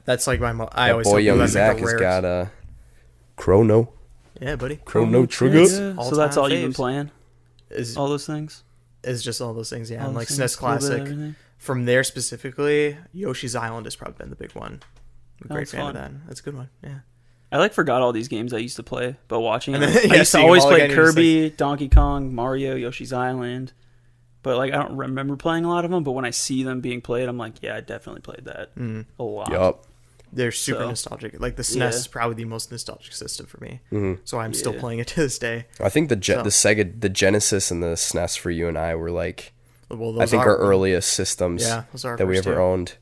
That's like my. I That always boy tell people young that's Zach like a has rare. got a Chrono Yeah, buddy. Chrono Trigger. Yeah, so All-time that's all you've been faves. playing. Is All those things. just all those things. Yeah, All and those like things, SNES a little bit of Classic. everything. From there specifically, Yoshi's Island has probably been the big one. I'm a great That's fan fun. of that. That's a good one. Yeah. I like forgot all these games I used to play, but watching And them. then- I yeah, used to seeing always them all play again, you're just Kirby, Donkey Kong, Mario, Yoshi's Island. But like I don't remember playing a lot of them. But when I see them being played, I'm like, yeah, I definitely played that a lot. Yup. They're super So, nostalgic. Like the SNES yeah. is probably the most nostalgic system for me. Mm-hmm. So I'm still Yeah. playing it to this day. I think the So- Sega, the Genesis, and the SNES for you and I were like, Well, I those think are our earliest systems Yeah, those are our that we first ever two. owned.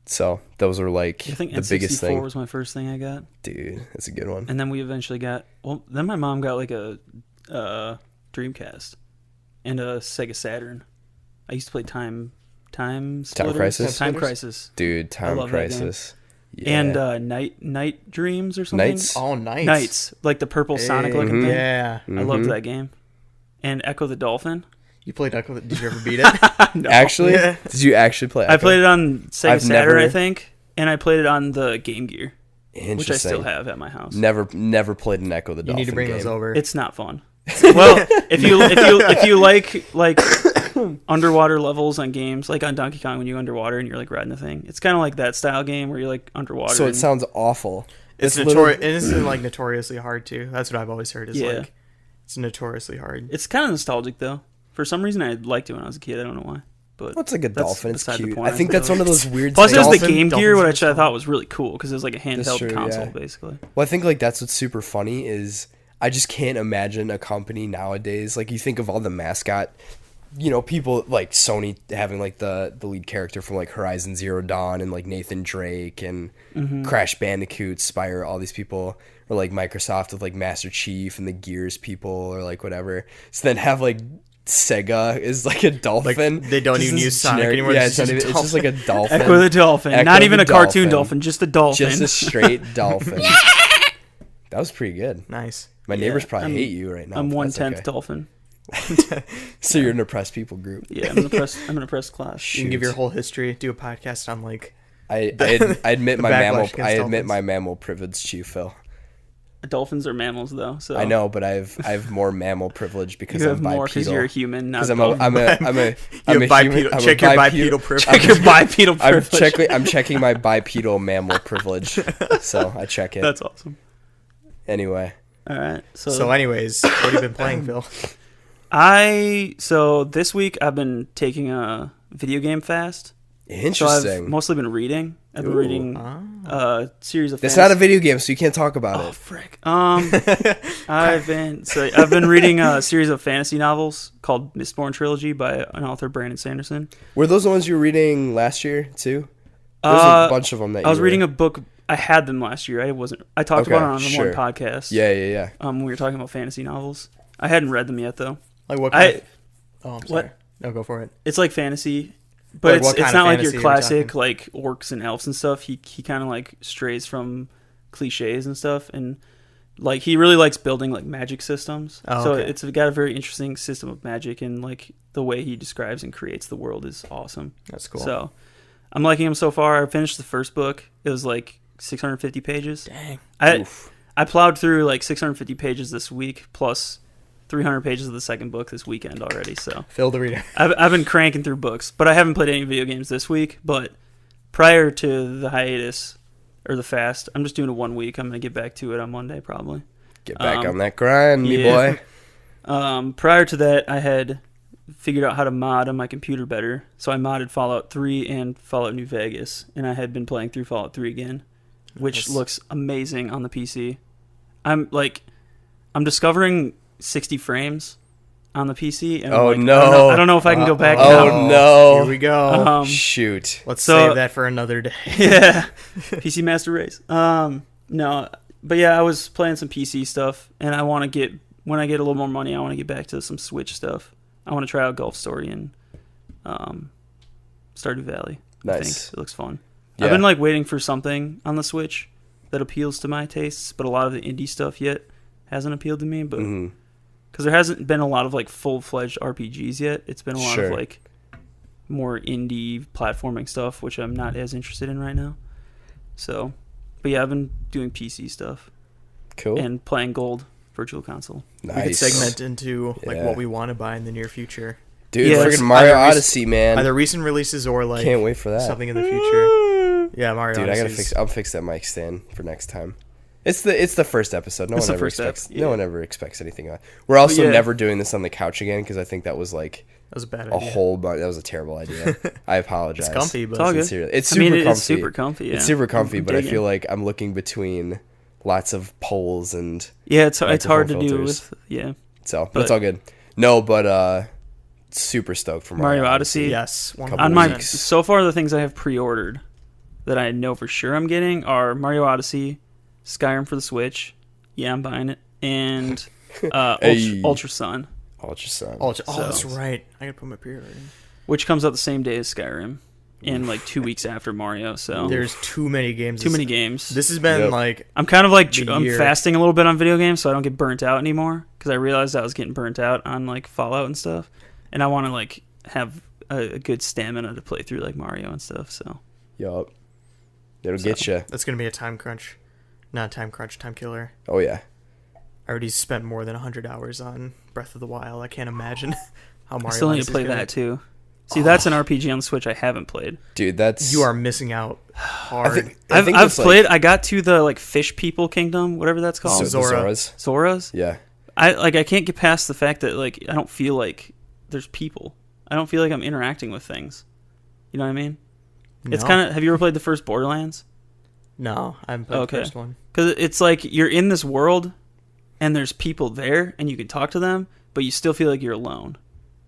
So those were like I think the N64 biggest thing. was my first thing I got, Dude, that's a good one. and then we eventually got. Well, then my mom got like a Dreamcast and a Sega Saturn. I used to play Time Splitters? Crisis? Time Crisis, Dude, Time love that game. Crisis. Yeah. and Night Dreams or something. Nights? All nights. Nights, like the purple Sonic looking thing. Yeah. I loved Mhm. that game. And Echo the Dolphin. You played Echo. Did you ever beat it? No. Actually, Yeah. did you actually play? I Echo? played it on Sega I've Saturn, never- I think, and I played it on the Game Gear, Interesting. which I still have at my house. Never played an Echo the You Dolphin need to bring game. those over. It's not fun. Well, if you like underwater levels on games, like on Donkey Kong when you're underwater and you're like riding the thing, it's kind of like that style game where you're like underwater. So it sounds awful. It's like notoriously hard too. That's what I've always heard. Is like it's notoriously hard. It's kind of nostalgic though. For some reason, I liked it when I was a kid. I don't know why. But it's like a dolphin. It's cute. Point, I think that's one of those weird. Plus, things. there's the Game Gear, which I thought was really cool because it was like a handheld console, basically. Well, I think like that's what's super funny is I just can't imagine a company nowadays. Like you think of all the mascot, people like Sony having like the lead character from like Horizon Zero Dawn and like Nathan Drake and Crash Bandicoot, Spyro, all these people, or like Microsoft with like Master Chief and the Gears people or like whatever. So then have like Sega is like a dolphin. Like, they don't even use Sonic anymore. Yeah, it's just like a dolphin. Echo the dolphin. Not even a cartoon dolphin, just a dolphin. Just a straight dolphin. That was pretty good. Nice. My neighbors probably hate you right now. I'm 1/10 dolphin. So you're an oppressed people group. Yeah, I'm an oppressed class. Shoot. You can give your whole history. Do a podcast on like. I admit my mammal privilege to you, Phil. Dolphins are mammals, though. So I know, but I have more mammal privilege because you I'm have bipedal. more because you're a human, not I'm a human. Check your bipedal privilege. Check your bipedal privilege. I'm checking my bipedal mammal privilege, so I check it. That's awesome. Anyway. All right. So anyways, what have you been playing, Phil? So this week I've been taking a video game fast. Interesting. So I've mostly been reading. I've been reading a series of. It's not a video game, so you can't talk about it. Oh frick! I've been reading a series of fantasy novels called Mistborn Trilogy by an author, Brandon Sanderson. Were those the ones you were reading last year too? There's a bunch of them that I was reading a book. I had them last year. I talked about it on the one podcast. Yeah. We were talking about fantasy novels. I hadn't read them yet though. Like what kind I'm sorry. What? No, go for it. It's like fantasy. But like it's not like your classic like orcs and elves and stuff. He kind of like strays from cliches and stuff, and like he really likes building like magic systems. So it's got a very interesting system of magic, and like the way he describes and creates the world is awesome. That's cool. So I'm liking him so far. I finished the first book. It was like 650 pages. Dang. I plowed through like 650 pages this week plus 300 pages of the second book this weekend already. So Phil the reader. I've been cranking through books, but I haven't played any video games this week. But prior to the hiatus or the fast, I'm just doing a 1 week. I'm gonna get back to it on Monday probably. Get back on that grind, me boy. Prior to that, I had figured out how to mod on my computer better, so I modded Fallout 3 and Fallout New Vegas, and I had been playing through Fallout 3 again, which looks amazing on the PC. I'm discovering 60 frames on the PC. And I don't know if I can go back now. Oh, no. Here we go. Shoot. Let's save that for another day. Yeah. PC Master Race. No. But yeah, I was playing some PC stuff, and I want to get, when I get a little more money, I want to get back to some Switch stuff. I want to try out Golf Story and Stardew Valley. Nice. I think it looks fun. Yeah. I've been waiting for something on the Switch that appeals to my tastes, but a lot of the indie stuff yet hasn't appealed to me. But because there hasn't been a lot of full-fledged RPGs yet, it's been a lot of more indie platforming stuff, which I'm not as interested in right now. So, but yeah, I've been doing PC stuff. Cool. And playing Gold Virtual Console. Nice. We could segment into what we want to buy in the near future. Dude, freaking Mario Odyssey, man. Either recent releases or can't wait for that. Something in the future. Yeah, Mario Odyssey. Dude, I'll fix that mic stand for next time. It's the first episode. No one ever expects anything. We're also never doing this on the couch again because I think that was that was a bad idea. That was a terrible idea. I apologize. It's comfy, but it's all good. It's super comfy. It's super comfy. Yeah. It's super comfy, but I feel like I'm looking between lots of poles and it's hard to filters. do with So it's all good. No, but super stoked for Mario Odyssey. Yes, so far the things I have pre-ordered that I know for sure I'm getting are Mario Odyssey, Skyrim for the Switch. Yeah, I'm buying it. And Ultra Sun. That's right. I gotta put my pre-order in. Which comes out the same day as Skyrim. And 2 weeks after Mario. So there's too many games. This has been I'm kind of I'm fasting a little bit on video games so I don't get burnt out anymore. Because I realized I was getting burnt out on Fallout and stuff. And I want to have a good stamina to play through Mario and stuff. So. Yup. It'll get you. That's gonna be a time crunch. Not time crunch, time killer. Oh yeah. I already spent more than 100 hours on Breath of the Wild. I can't imagine how Mario I still need Odyssey to play is gonna- that too. See, that's an RPG on the Switch I haven't played. Dude, that's You are missing out hard. I've it's like- played. I got to the like fish people kingdom, whatever that's called. the Zora. Zoras. Zoras. Yeah. I can't get past the fact that like I don't feel like there's people. I don't feel like I'm interacting with things. You know what I mean? It's No. kind of. Have you ever played the first Borderlands? No, I haven't played Okay. the first one. Because it's like you're in this world, and there's people there, and you can talk to them, but you still feel like you're alone.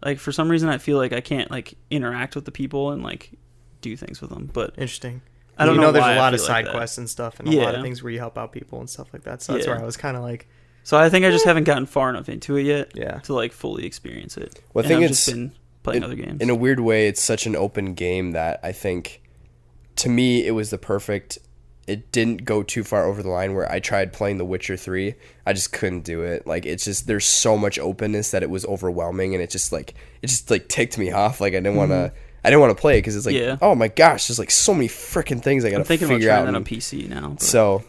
Like for some reason, I feel like I can't like interact with the people and like do things with them. But Interesting. I don't you know. There's why a I lot of feel like side that. quests and stuff, and a lot Yeah. of things where you help out people and stuff like that. So that's Yeah. where I was kind of like, So I think I just haven't gotten far enough into it yet yeah. to like fully experience it. Well, I And think I've it's just been playing other games. in a weird way, it's such an open game that I think, to me, it was the perfect. It didn't go too far over the line where I tried playing The Witcher 3. I just couldn't do it. Like, it's just, there's so much openness that it was overwhelming, and it just ticked me off. Like, I didn't want to play it because it's like, Yeah. oh my gosh, there's like so many freaking things I got I'm to thinking about figure trying out. that on and- PC now. But So,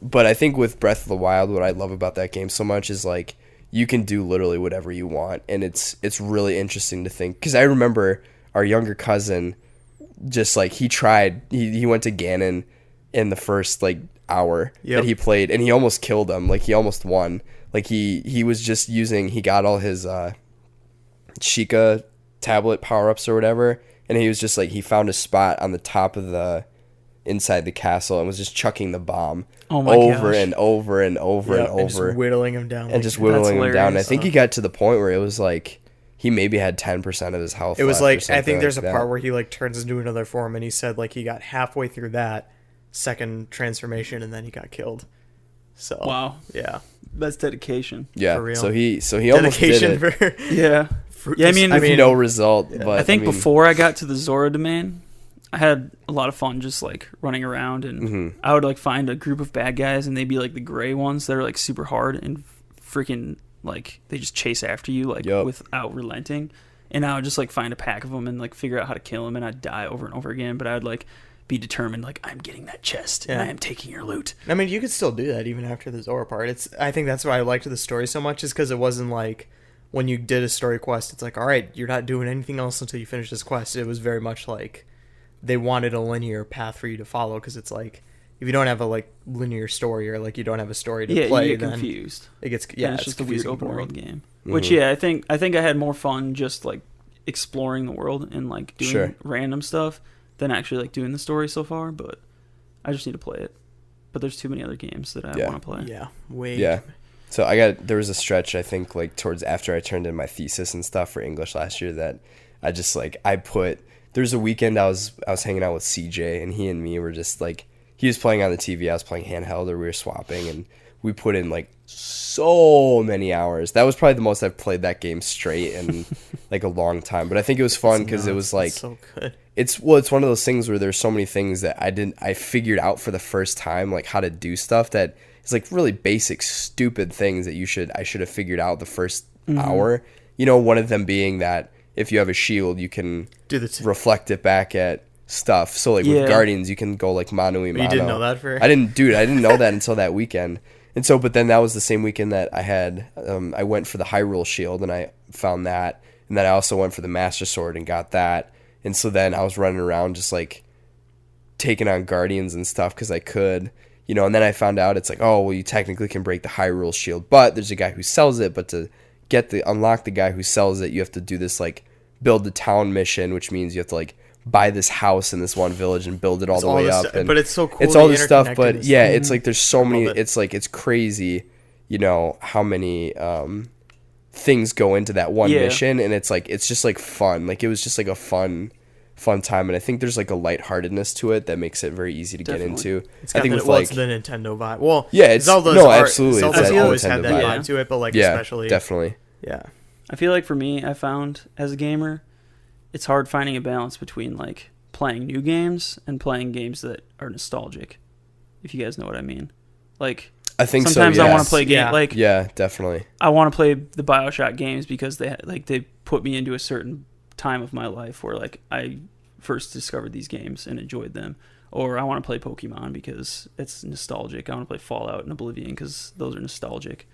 but I think with Breath of the Wild, what I love about that game so much is like you can do literally whatever you want, and it's really interesting to think. Because I remember our younger cousin, just like he went to Ganon in the first like hour Yep. that he played, and he almost killed him. Like he almost won. Like he was just he got all his Sheikah tablet power ups or whatever, and he was just like he found a spot on the top of the inside the castle and was just chucking the bomb Oh my over gosh. and over and over Yep, and and just over whittling him down. and like just that. whittling him down. And I hilarious. think he got to the point where it was like he maybe had 10% of his health. It was left or like I something think there's like a that. part where he like turns into another form, and he said like he got halfway through that second transformation, and then he got killed. So wow, yeah, that's dedication. Yeah, for real. so he almost dedication did it for Yeah. Yeah, I mean, with no result. But I think mean, before I got to the Zora domain, I had a lot of fun just like running around, and Mhm. I would like find a group of bad guys, and they'd be like the gray ones that are like super hard and freaking like they just chase after you like Yup. without relenting. And I would just like find a pack of them and like figure out how to kill them, and I'd die over and over again. But I'd like be determined, like I'm getting that chest and Yeah. I am taking your loot. I mean, you could still do that even after the Zora part. I think that's why I liked the story so much, is because it wasn't like when you did a story quest, it's like, all right, you're not doing anything else until you finish this quest. It was very much like they wanted a linear path for you to follow, because it's like if you don't have a like linear story, or like you don't have a story to Yeah, play, you get then confused. it gets Yeah, it's just a weird confusing, open boring. world game. Mhm. Which I think I had more fun just like exploring the world and like doing Sure. random stuff than actually like doing the story so far. But I just need to play it. But there's too many other games that I Yeah. want to play. Yeah, way. Yeah. So there was a stretch, I think, like towards after I turned in my thesis and stuff for English last year, that I just like there's a weekend I was hanging out with CJ, and he and me were just like, he was playing on the TV, I was playing handheld, or we were swapping, and we put in like so many hours. That was probably the most I've played that game straight in like a long time. But I think it was fun because it was like It's so good. it's one of those things where there's so many things that I figured out for the first time, like how to do stuff that is like really basic stupid things that I should have figured out the first hour. You know, one of them being that if you have a shield, you can Do the reflect it back at stuff. So like Yeah. with Guardians, you can go like mano y mano. You didn't know that for I didn't know that until that weekend. And so, but then that was the same weekend that I went for the Hyrule Shield, and I found that. And then I also went for the Master Sword and got that. And so then I was running around just like taking on Guardians and stuff because I could, you know. And then I found out it's like, oh, well, you technically can break the Hyrule Shield, but there's a guy who sells it. But to unlock the guy who sells it, you have to do this like build the town mission, which means you have to like buy this house in this one village and build it all the way up. And but it's so cool. it's the all this stuff, but interconnectedness. yeah, it's like there's so many. it. It's like it's crazy, you know, how many things go into that one Yeah. mission, and it's like it's just like fun. Like it was just like a fun time, and I think there's like a lightheartedness to it that makes it very easy to Definitely. get into. It's I got think the, with well, like it's the Nintendo vibe. Well, Yeah, it's- Zelda's no, art, absolutely, it's Zelda's that always had Nintendo that vibe. vibe to it, but like yeah, especially definitely. yeah. I feel like for me, I found as a gamer, it's hard finding a balance between like playing new games and playing games that are nostalgic. If you guys know what I mean. Like I think sometimes so. I want yes. to play Yeah. like Yeah, definitely. I want to play the BioShock games because they put me into a certain time of my life where like I first discovered these games and enjoyed them. or I want to play Pokemon because it's nostalgic. I want to play Fallout and Oblivion because those are nostalgic.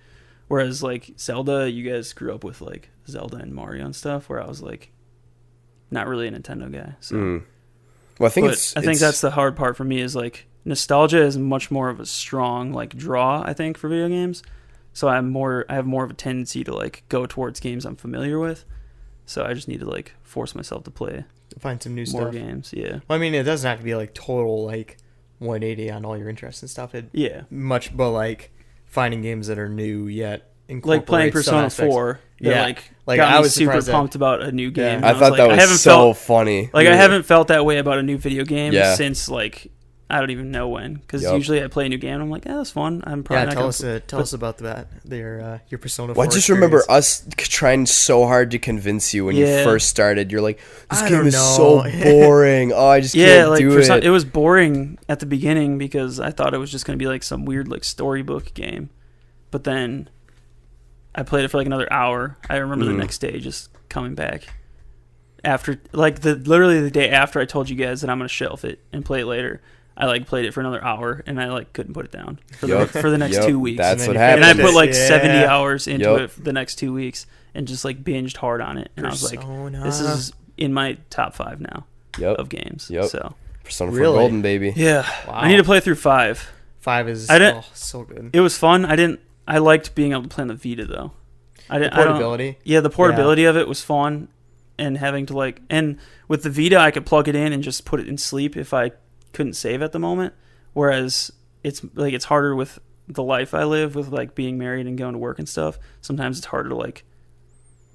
Whereas like Zelda, you guys grew up with like Zelda and Mario and stuff, where I was like not really a Nintendo guy. So. Well, I think I think that's the hard part for me is like nostalgia is much more of a strong like draw, I think, for video games. So I have more of a tendency to like go towards games I'm familiar with. So I just need to like force myself to play Find some new more stuff. games. Yeah. Well, I mean, it doesn't have to be like total like 180 on all your interests and stuff. But like finding games that are new yet like playing Persona 4. That, like got I me was super surprised pumped about a new game. I thought that was so funny. Like I haven't felt that way about a new video game Yeah. since like I don't even know when, because Yup. usually I play a new game and I'm like, that's fun. I'm probably not tell us about that. Your Persona 4. Well, I just remember us trying so hard to convince you when you first started. You're like, this game is so boring. Oh, I just can't do it. It was boring at the beginning because I thought it was just going to be like some weird like storybook game. But then I played it for like another hour. I remember the next day just coming back. After like literally the day after I told you guys that I'm going to shelf it and play it later. I like played it for another hour and I like couldn't put it down for the next 2 weeks. That's what happened. And I put like 70 hours into it for the next 2 weeks and just like binged hard on it. And I was like, this is in my top 5 now of games. So Persona 4 Golden, baby. Yeah. Wow. I need to play through 5. 5 is so good. It was fun. I liked being able to play on the Vita though. The portability. The portability of it was fun, and having to and with the Vita I could plug it in and just put it in sleep if I couldn't save at the moment, whereas it's harder with the life I live with like being married and going to work and stuff. Sometimes it's harder to like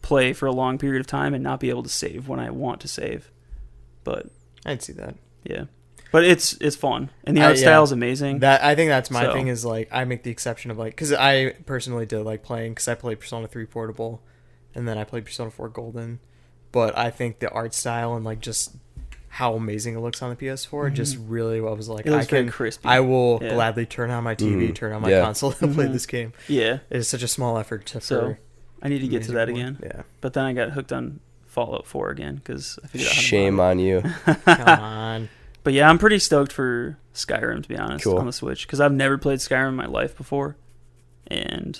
play for a long period of time and not be able to save when I want to save. But I'd see that. Yeah. But it's fun and the art style is amazing. I think that's my thing is like I make the exception of like, because I personally did like playing, because I played Persona 3 Portable and then I played Persona 4 Golden, but I think the art style and like just how amazing it looks on the PS4 just really was like, very crispy. I will gladly turn on my TV, turn on my console and play this game. Yeah. It's such a small effort so I need to get to that again. Yeah. But then I got hooked on Fallout 4 again because I figured out how to Shame on you. Come on. But yeah, I'm pretty stoked for Skyrim, to be honest, on the Switch, because I've never played Skyrim in my life before, and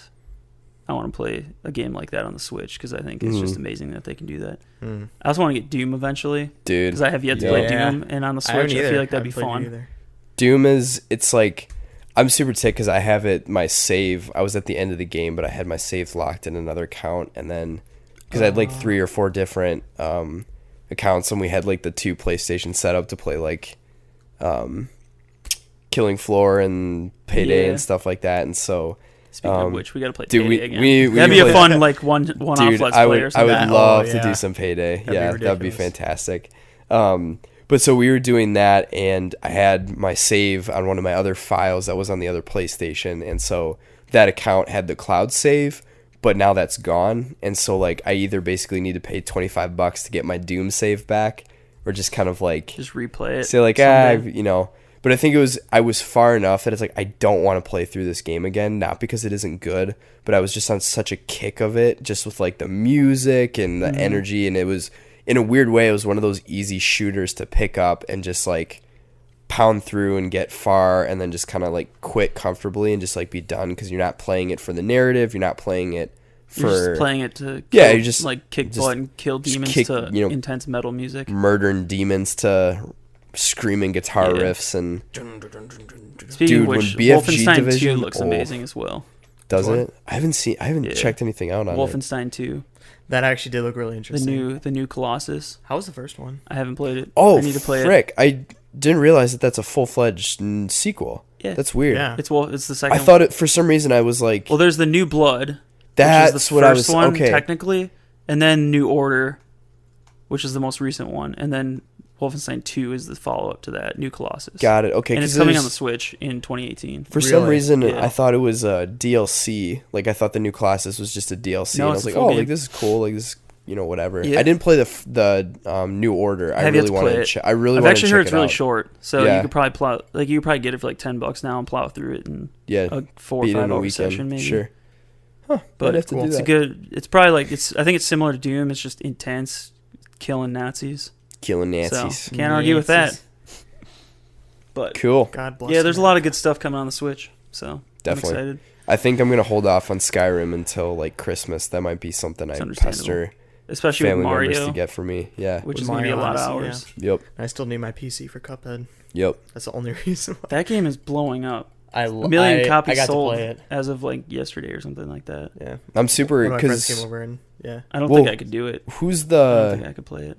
I want to play a game like that on the Switch because I think it's just amazing that they can do that. I also want to get Doom eventually, dude, because I have yet to play Doom, and on the Switch I feel like that'd be fun. Doom it's like, I'm super ticked because I have my save. I was at the end of the game, but I had my save locked in another account, and then because I had like 3 or 4 different accounts, and we had like the 2 PlayStation set up to play like Killing Floor and Payday and stuff like that. And so speaking of which, we gotta play Payday again. That'd be a fun like one off let's play or something. I would love to do some Payday. That'd be fantastic. But so we were doing that, and I had my save on one of my other files that was on the other PlayStation, and so that account had the cloud save, but now that's gone, and so like I either basically need to pay $25 to get my Doom save back, or just kind of like just replay it. Say like But I think I was far enough that it's like I don't want to play through this game again, not because it isn't good, but I was just on such a kick of it, just with like the music and the energy, and it was, in a weird way, it was one of those easy shooters to pick up and just like pound through and get far, and then just kind of like quit comfortably and just like be done, because you're not playing it for the narrative, you're not playing it for you're just playing it to you're just like kick butt and kill demons to intense metal music, murdering demons to screaming guitar riffs. And speaking of which, Wolfenstein 2 looks amazing as well. Does it? I haven't checked anything out on Wolfenstein 2. That actually did look really interesting. The new Colossus. How was the first one? I haven't played it. Oh, I need to play it. I didn't realize that that's a full-fledged sequel. Yeah. That's weird. Yeah. It's the second. I thought it, for some reason I was like, well, there's the New Blood. That's which is the what first I was one, okay. Technically, and then New Order, which is the most recent one, and then Wolfenstein 2 is the follow-up to that, New Colossus. Got it. Okay. And it's coming on the Switch in 2018. For some reason, I thought it was a DLC. Like, I thought the New Colossus was just a DLC. No, and I was like, oh, like, this is cool. Like, this, whatever. Yeah. I didn't play the New Order. I really wanted to. I've actually heard it's really short, so you could probably you could probably get it for like $10 now and plow through it in a 4 or 5 hour session, maybe. Sure. Huh, but have to do it's that. a good. It's probably like I think it's similar to Doom. It's just intense, killing Nazis. So, can't argue with that. But Cool. God bless. yeah, there's a him. lot of good stuff coming on the Switch. So Definitely. I'm excited. I think I'm gonna hold off on Skyrim until like Christmas. That might be something I It's understandable. pester Especially with family members Mario, to get for me. Yeah. which With is going to be a Mario lot of Odyssey, hours. Yep. I still need my PC for Cuphead. Yep. That's the only reason why. That game is blowing up. A A million copies I got sold to play it. as of like yesterday or something like that. Yeah. I'm super One of my friends because came over and yeah. I don't Well, think I could do it. who's I don't think the I could play it.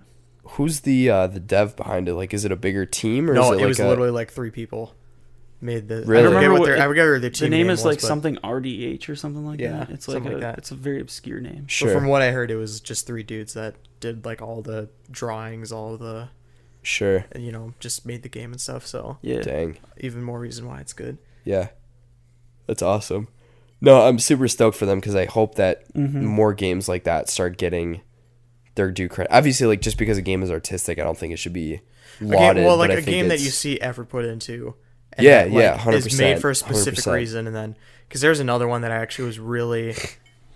the dev behind it? Like, is it a bigger team or No, is it it like was a literally like 3 people made the. Really? I forget Remember what what their. it- I forget what their The team name was, is like but- something RDH or something like Yeah, that. It's like something like that. It's a very obscure name. But sure? from what I heard, it was just 3 dudes that did like all the drawings, all the, Sure. just made the game and stuff. So Yeah. Dang. even more reason why it's good. Yeah. That's awesome. No, I'm super stoked for them because I hope that Mm-hmm. more games like that start getting their due credit. Obviously, like just because a game is artistic, I don't think it should be lauded. Well, like but I a think game that it's- you see effort put into. Yeah, that, yeah, like, is made 100%, for a specific 100%. reason, and then because there's another one that I actually was really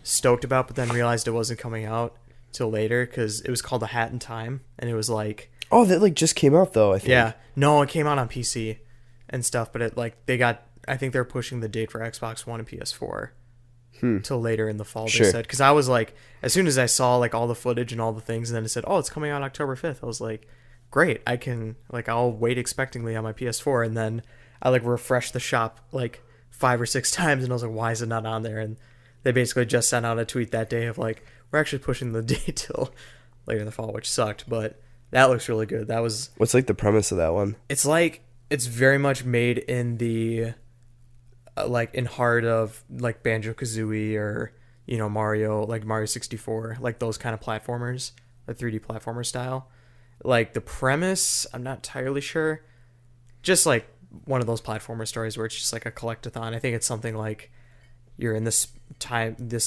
stoked about, but then realized it wasn't coming out till later because it was called A Hat in Time, and it was like. Oh, that like just came out though. I think. Yeah, no, it came out on PC and stuff, but it like they got. I think they're pushing the date for Xbox One and PS4 till later in the fall. They Sure. said because I was like, as soon as I saw like all the footage and all the things, and then it said, "Oh, it's coming out October 5th." I was like, "Great, I can like I'll wait expectingly on my PS4," and then I like refreshed the shop like 5 or 6 times, and I was like, "Why is it not on there?" And they basically just sent out a tweet that day of like, "We're actually pushing the date till later in the fall," which sucked, but that looks really good. That was. What's like the premise of that one? It's like it's very much made in the like in heart of like Banjo-Kazooie or Mario, like Mario 64, like those kind of platformers, the 3D platformer style. Like the premise, I'm not entirely sure. Just like one of those platformer stories where it's just like a collectathon. I think it's something like you're in this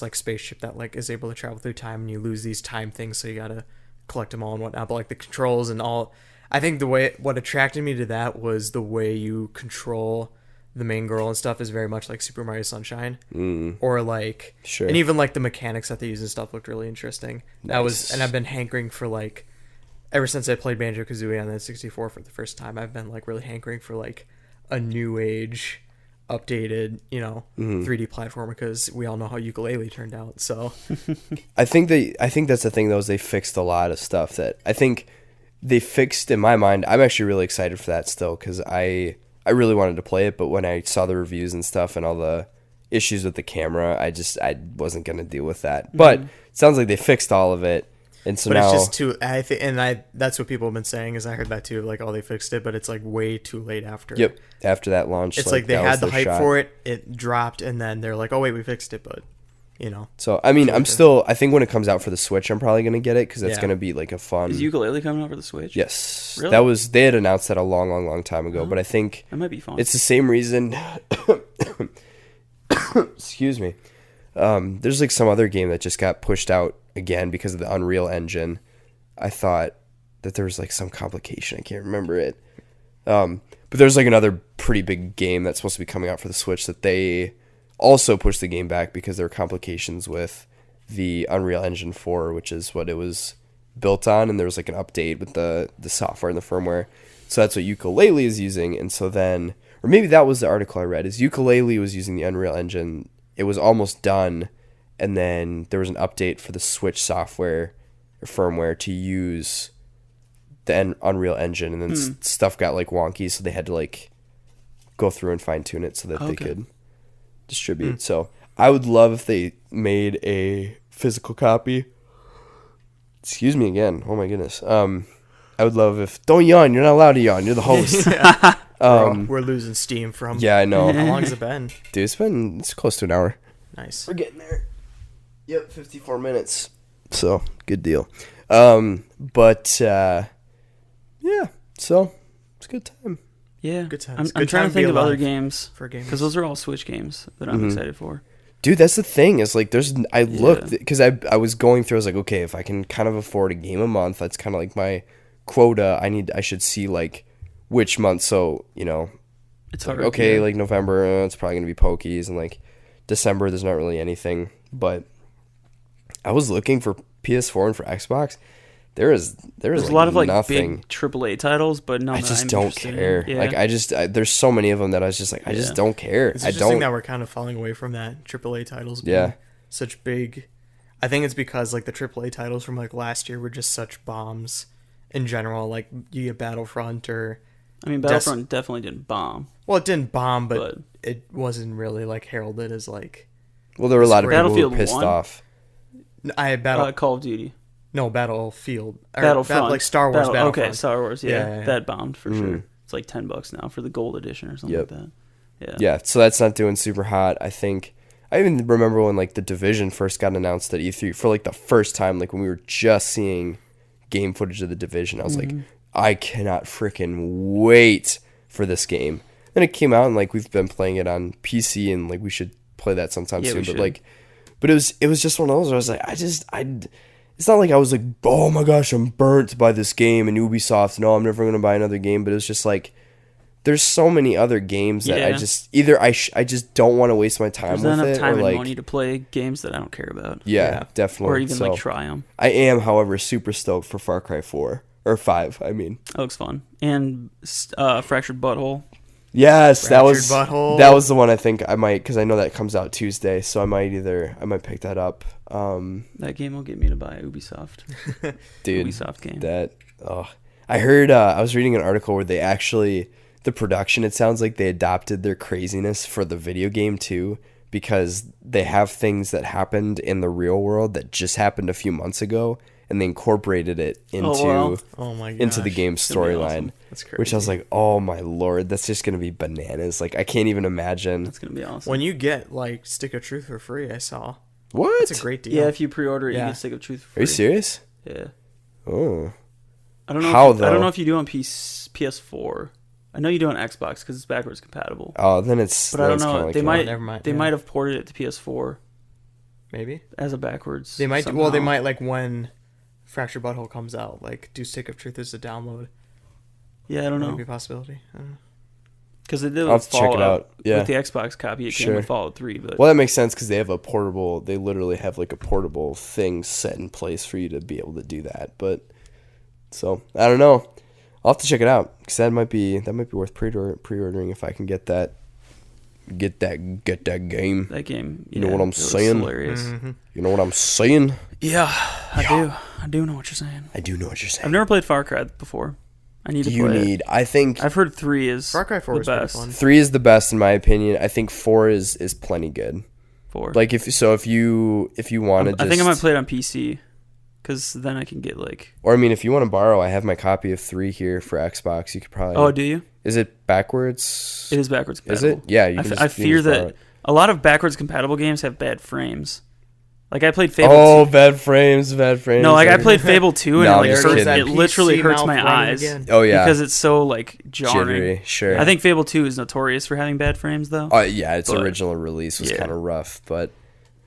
like spaceship that like is able to travel through time, and you lose these time things, so you gotta collect them all and whatnot. But like the controls and all, I think what attracted me to that was the way you control the main girl and stuff is very much like Super Mario Sunshine, or like, Sure. and even like the mechanics that they use and stuff looked really interesting. That was, Nice. and I've been hankering for like, ever since I played Banjo-Kazooie on the 64 for the first time, I've been like really hankering for like a new age, updated, 3D platformer because we all know how Yooka-Laylee turned out. So I think that's the thing though, is they fixed a lot of stuff that I think they fixed in my mind. I'm actually really excited for that still because I really wanted to play it, but when I saw the reviews and stuff and all the issues with the camera, I wasn't gonna deal with that. But it sounds like they fixed all of it, and so but now it's just too. I think, and that's what people have been saying. Is I heard that too. Like, oh, they fixed it, but it's like way too late after. yep, after that launch, It's like they that was had the their hype shot. for it. It dropped, and then they're like, oh wait, we fixed it, but So I mean, I think when it comes out for the Switch, I'm probably gonna get it because it's Yeah. gonna be like a fun. Is Yooka-Laylee coming out for the Switch? Yes, Really? they had announced that a long time ago, but I think That might be fun. it's the same reason. Excuse me. There's like some other game that just got pushed out again because of the Unreal Engine. I thought that there was like some complication. I can't remember it. But there's like another pretty big game that's supposed to be coming out for the Switch that they also pushed the game back because there were complications with the Unreal Engine 4, which is what it was built on, and there was like an update with the software and the firmware. So that's what Yooka-Laylee is using, and so then, or maybe that was the article I read, is Yooka-Laylee was using the Unreal Engine. It was almost done, and then there was an update for the Switch software or firmware to use the Unreal Engine, and then stuff got like wonky, so they had to like go through and fine tune it so that they Okay. could distribute. So I would love if they made a physical copy. Excuse me again. Oh my goodness. I would love if don't yawn. You're not allowed to yawn. You're the host. we're losing steam from. Yeah, I know. How long has it been? Dude, it's close to an hour. Nice. We're getting there. Yep, 54 minutes. So good deal. Yeah. So it's a good time. yeah. Good times. I'm Good trying time to to be think of other alive games for gamers. because those are all Switch games that I'm excited for. Dude, that's the thing is like I looked because I was going through, I was like, okay, if I can kind of afford a game a month, that's kind of like my quota. I should see like which month. So, It's like, hard. okay, yeah. like November, it's probably going to be Pokies, and like December, there's not really anything. But I was looking for PS4 and for Xbox. there's There's like a lot of like nothing. big AAA titles, but no, I just don't care. Yeah. Like there's so many of them that I was just like, I just don't care. It's I interesting don't. that we're kind of falling away from that AAA titles. Being Yeah. such big. I think it's because like the AAA titles from like last year were just such bombs in general. Like you get Battlefront or I mean, Battlefront definitely didn't bomb. well, it didn't bomb, but But- it wasn't really like heralded as like Well, there were a lot of people who Battlefield were pissed 1? off. I had Call of Duty. Battlefield or Battlefront. like Star Wars Battlefront. Okay, Star Wars. Yeah, Yeah. that bombed for sure. Mhm. It's like $10 now for the gold edition or something Yep. like that. Yeah. Yeah, so that's not doing super hot. I think I even remember when like the Division first got announced at E3 for like the first time, like when we were just seeing game footage of the Division. I was like, I cannot freaking wait for this game. Then it came out and like we've been playing it on PC and like we should play that sometime Yeah, soon. we But should. like, but it was just one of those where I was like, it's not like I was like, oh my gosh, I'm burnt by this game and Ubisoft. No, I'm never gonna buy another game. But it was just like, there's so many other games that I Yeah. just either I just don't want to waste my time There's not with enough it, time or and like money to play games that I don't care about. yeah, definitely. Or even So, like try them. I am, however, super stoked for Far Cry 4 or 5. I mean, That looks fun. And Fractured Butthole. yes, that was Fractured Butthole. that was the one I think I might because I know that comes out Tuesday, so I might pick that up. That game will get me to buy Ubisoft. Dude, Ubisoft game. that I heard I was reading an article where they actually the production, it sounds like they adopted their craziness for the video game too, because they have things that happened in the real world that just happened a few months ago and they incorporated it into wow. Oh my god. into the game gonna be storyline. awesome. That's crazy. Which I was like, oh my lord, that's just gonna be bananas. Like I can't even imagine. That's going to be awesome. when you get like Stick of Truth for free, I saw. What? That's a great deal. yeah, if you pre-order it, Yeah. you get Stick of Truth for Are you free. serious? Yeah. Oh. I don't know. How, I don't though? know if you do on PS4. I know you do on Xbox because it's backwards compatible. Oh, then it's. But then I don't it's know. kinda like They that. might. never mind, They yeah. might have ported it to PS4 Maybe as a backwards. they might. somehow. Well, they might like when Fractured Butthole comes out, like do Stick of Truth as a download. Yeah, I don't That know might be a possibility. I don't know. because they did I'll with have to check it Fallout. out. Yeah. With the Xbox copy, it came Sure. with Fallout 3. But Well, that makes sense because they have a portable. They literally have like a portable thing set in place for you to be able to do that. But so I don't know. I'll have to check it out because that might be worth pre-ordering if I can get that game. that game, You know yeah, what I'm it was saying? Hilarious. Mm-hmm. You know what I'm saying? Yeah, I do. I do know what you're saying. I do know what you're saying. I've never played Far Cry before. I need to You play it. need. I think I've heard 3 is Far Cry 4 the is pretty best. fun. 3 is the best in my opinion. I think 4 is plenty good. 4. Like if you want to, I think I might play it on PC because then I can get like. Or I mean, if you want to borrow, I have my copy of 3 here for Xbox. You could probably. Oh, do you? Is it backwards? It is backwards Is compatible. it? Yeah. You I, can f- just, I you can fear just borrow that it. a lot of backwards compatible games have bad frames. Like I played Fable Oh, 2. bad frames, bad frames. No, like I played Fable 2 and No, it, I'm like, just hurts, kidding. it literally PC hurts mouth my running eyes again. Oh yeah. because it's so like jarring. Jittery, sure. I think Fable 2 is notorious for having bad frames though. Yeah, its but- original release was yeah. kind of rough, but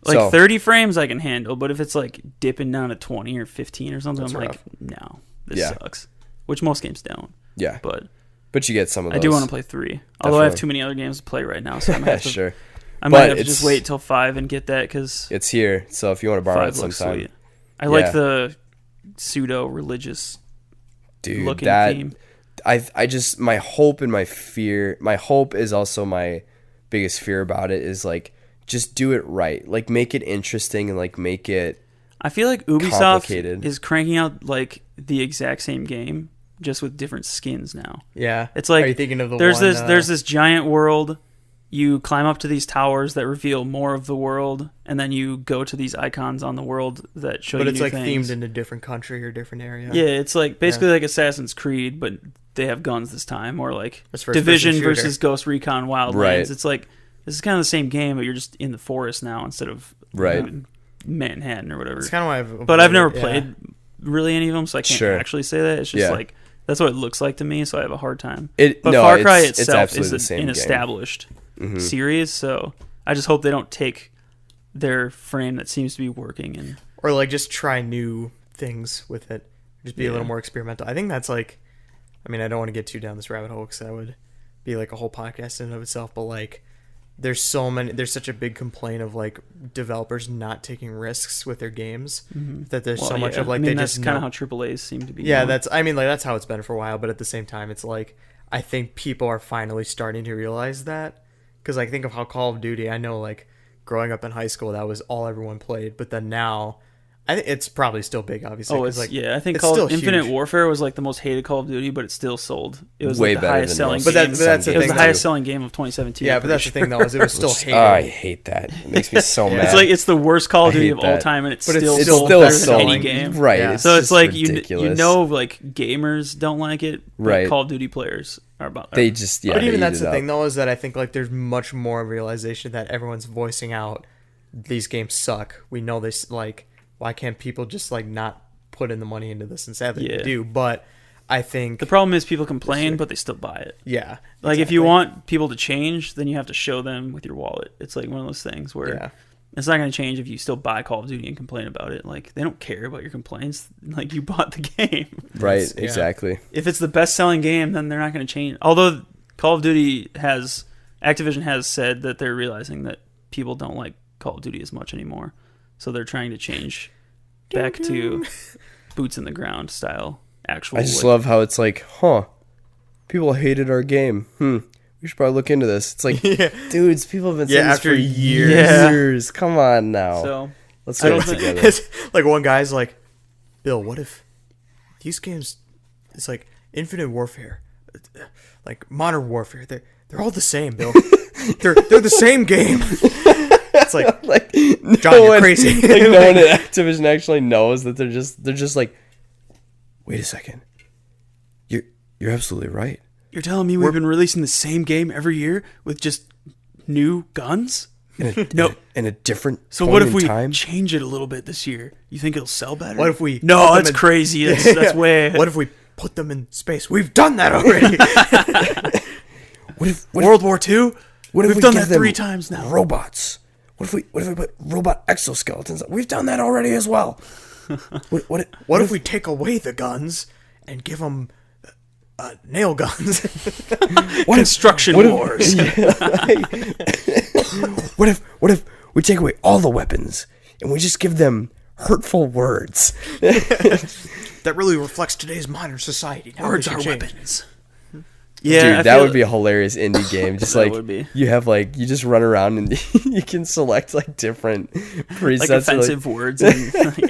Like so, 30 frames I can handle, but if it's like dipping down to 20 or 15 or something, That's I'm like, rough. no, this Yeah. sucks. Which most games don't. yeah, But you get some of those. I do want to play 3. Although I have Definitely. too many other games to play right now, so I might have to, sure, I But might have to it's- just wait till 5 and get that because it's here. So if you want to borrow 5 it looks sometime, sweet. I like Yeah. the pseudo-religious dude, looking that theme. I just my hope and my fear. My hope is also my biggest fear about it is like just do it right, like make it interesting and like make it. I feel like Ubisoft complicated. is cranking out like the exact same game, just with different skins now. Yeah. It's like Are you thinking of the there's one, there's this giant world. You climb up to these towers that reveal more of the world, and then you go to these icons on the world that show but you it's new like things. themed in a different country or different area. Yeah, it's like basically like Assassin's Creed, but they have guns this time, or like It's first-person Division shooter. versus Ghost Recon Wildlands. Right. It's like this is kind of the same game, but you're just in the forest now instead of Right. Manhattan or whatever. It's kind of why I've. But I've never yeah. played really any of them, so I can't Sure. actually say that. It's just Yeah. like that's what it looks like to me, so I have a hard time. It But no, Far Cry it's itself absolutely is the same an game. established Mhm. series, so I just hope they don't take their frame that seems to be working and Or like just try new things with it. Just be a Yeah. little more experimental. I think that's like. I mean, I don't want to get too down this rabbit hole because that would be like a whole podcast in and of itself. But like, there's such a big complaint of like developers not taking risks with their games that there's so much of like they that's just kind of how AAAs seem to be. yeah, going. that's how it's been for a while. But at the same time, it's like I think people are finally starting to realize that, because like think of how Call of Duty. I know like growing up in high school, that was all everyone played, but then now. I think it's probably still big, obviously. Oh, it's like, I think it's Call still of Infinite huge. Warfare was like the most hated Call of Duty, but it still sold. It was Way like the better highest than selling. most. But game. that's the it was thing, the though. highest selling game of 2017. Yeah, I'm but that's pretty the thing though, is it was still Which- hated. I hate that. It makes me so Yeah. mad. It's like it's the worst Call of I Duty hate of all that. time, and it's But it's still still sold better selling. than any game. Right. Yeah. So it's just like you ridiculous. know like gamers don't like it, but Right. Call of Duty players are about. They just But they even eat that's it the thing up. though, is that I think like there's much more realization that everyone's voicing out these games suck. We know this, like why can't people just like not put in the money into this and sadly Yeah. they do. But I think The problem is people complain, but they still buy it. yeah. Like if you exactly. want people to change, then you have to show them with your wallet. It's like one of those things where Yeah. it's not going to change if you still buy Call of Duty and complain about it. Like they don't care about your complaints. Like you bought the game. Right, Yeah. exactly. If it's the best selling game, then they're not going to change. Although Call of Duty Activision has said that they're realizing that people don't like Call of Duty as much anymore. So they're trying to change back to boots in the ground style. Actual. I just like, love how it's like, people hated our game. We should probably look into this. It's like, Yeah. dudes, people have been Yeah, saying this after for years. years. Come on now. So Let's I get don't it think- together. It's like one guy's like, Bill, what if these games? It's like Infinite Warfare, like Modern Warfare. They're all the same, Bill. they're the same game. It's like Like, John, you're crazy. Like no one at Activision actually knows that they're just like, wait a second. You're absolutely right. you're telling me we've been releasing the same game every year with just new guns? No. In a different So point what if in we time? change it a little bit this year? You think it'll sell better? What if we put No, them that's in- crazy. That's way. What if we put them in space? We've done that already. What if World War II? what if We've we done give that them 3 times now. Robots. What if we put robot exoskeletons? We've done that already as well. What if we take away the guns and give them nail guns? Construction what if- wars. What if we take away all the weapons and we just give them hurtful words? That really reflects today's modern society. Now Words we are can change. weapons. Yeah, I Dude, that feel- would be a hilarious indie game. Just That like would be. you have like you just run around and you can select like different presets. like or, offensive words, and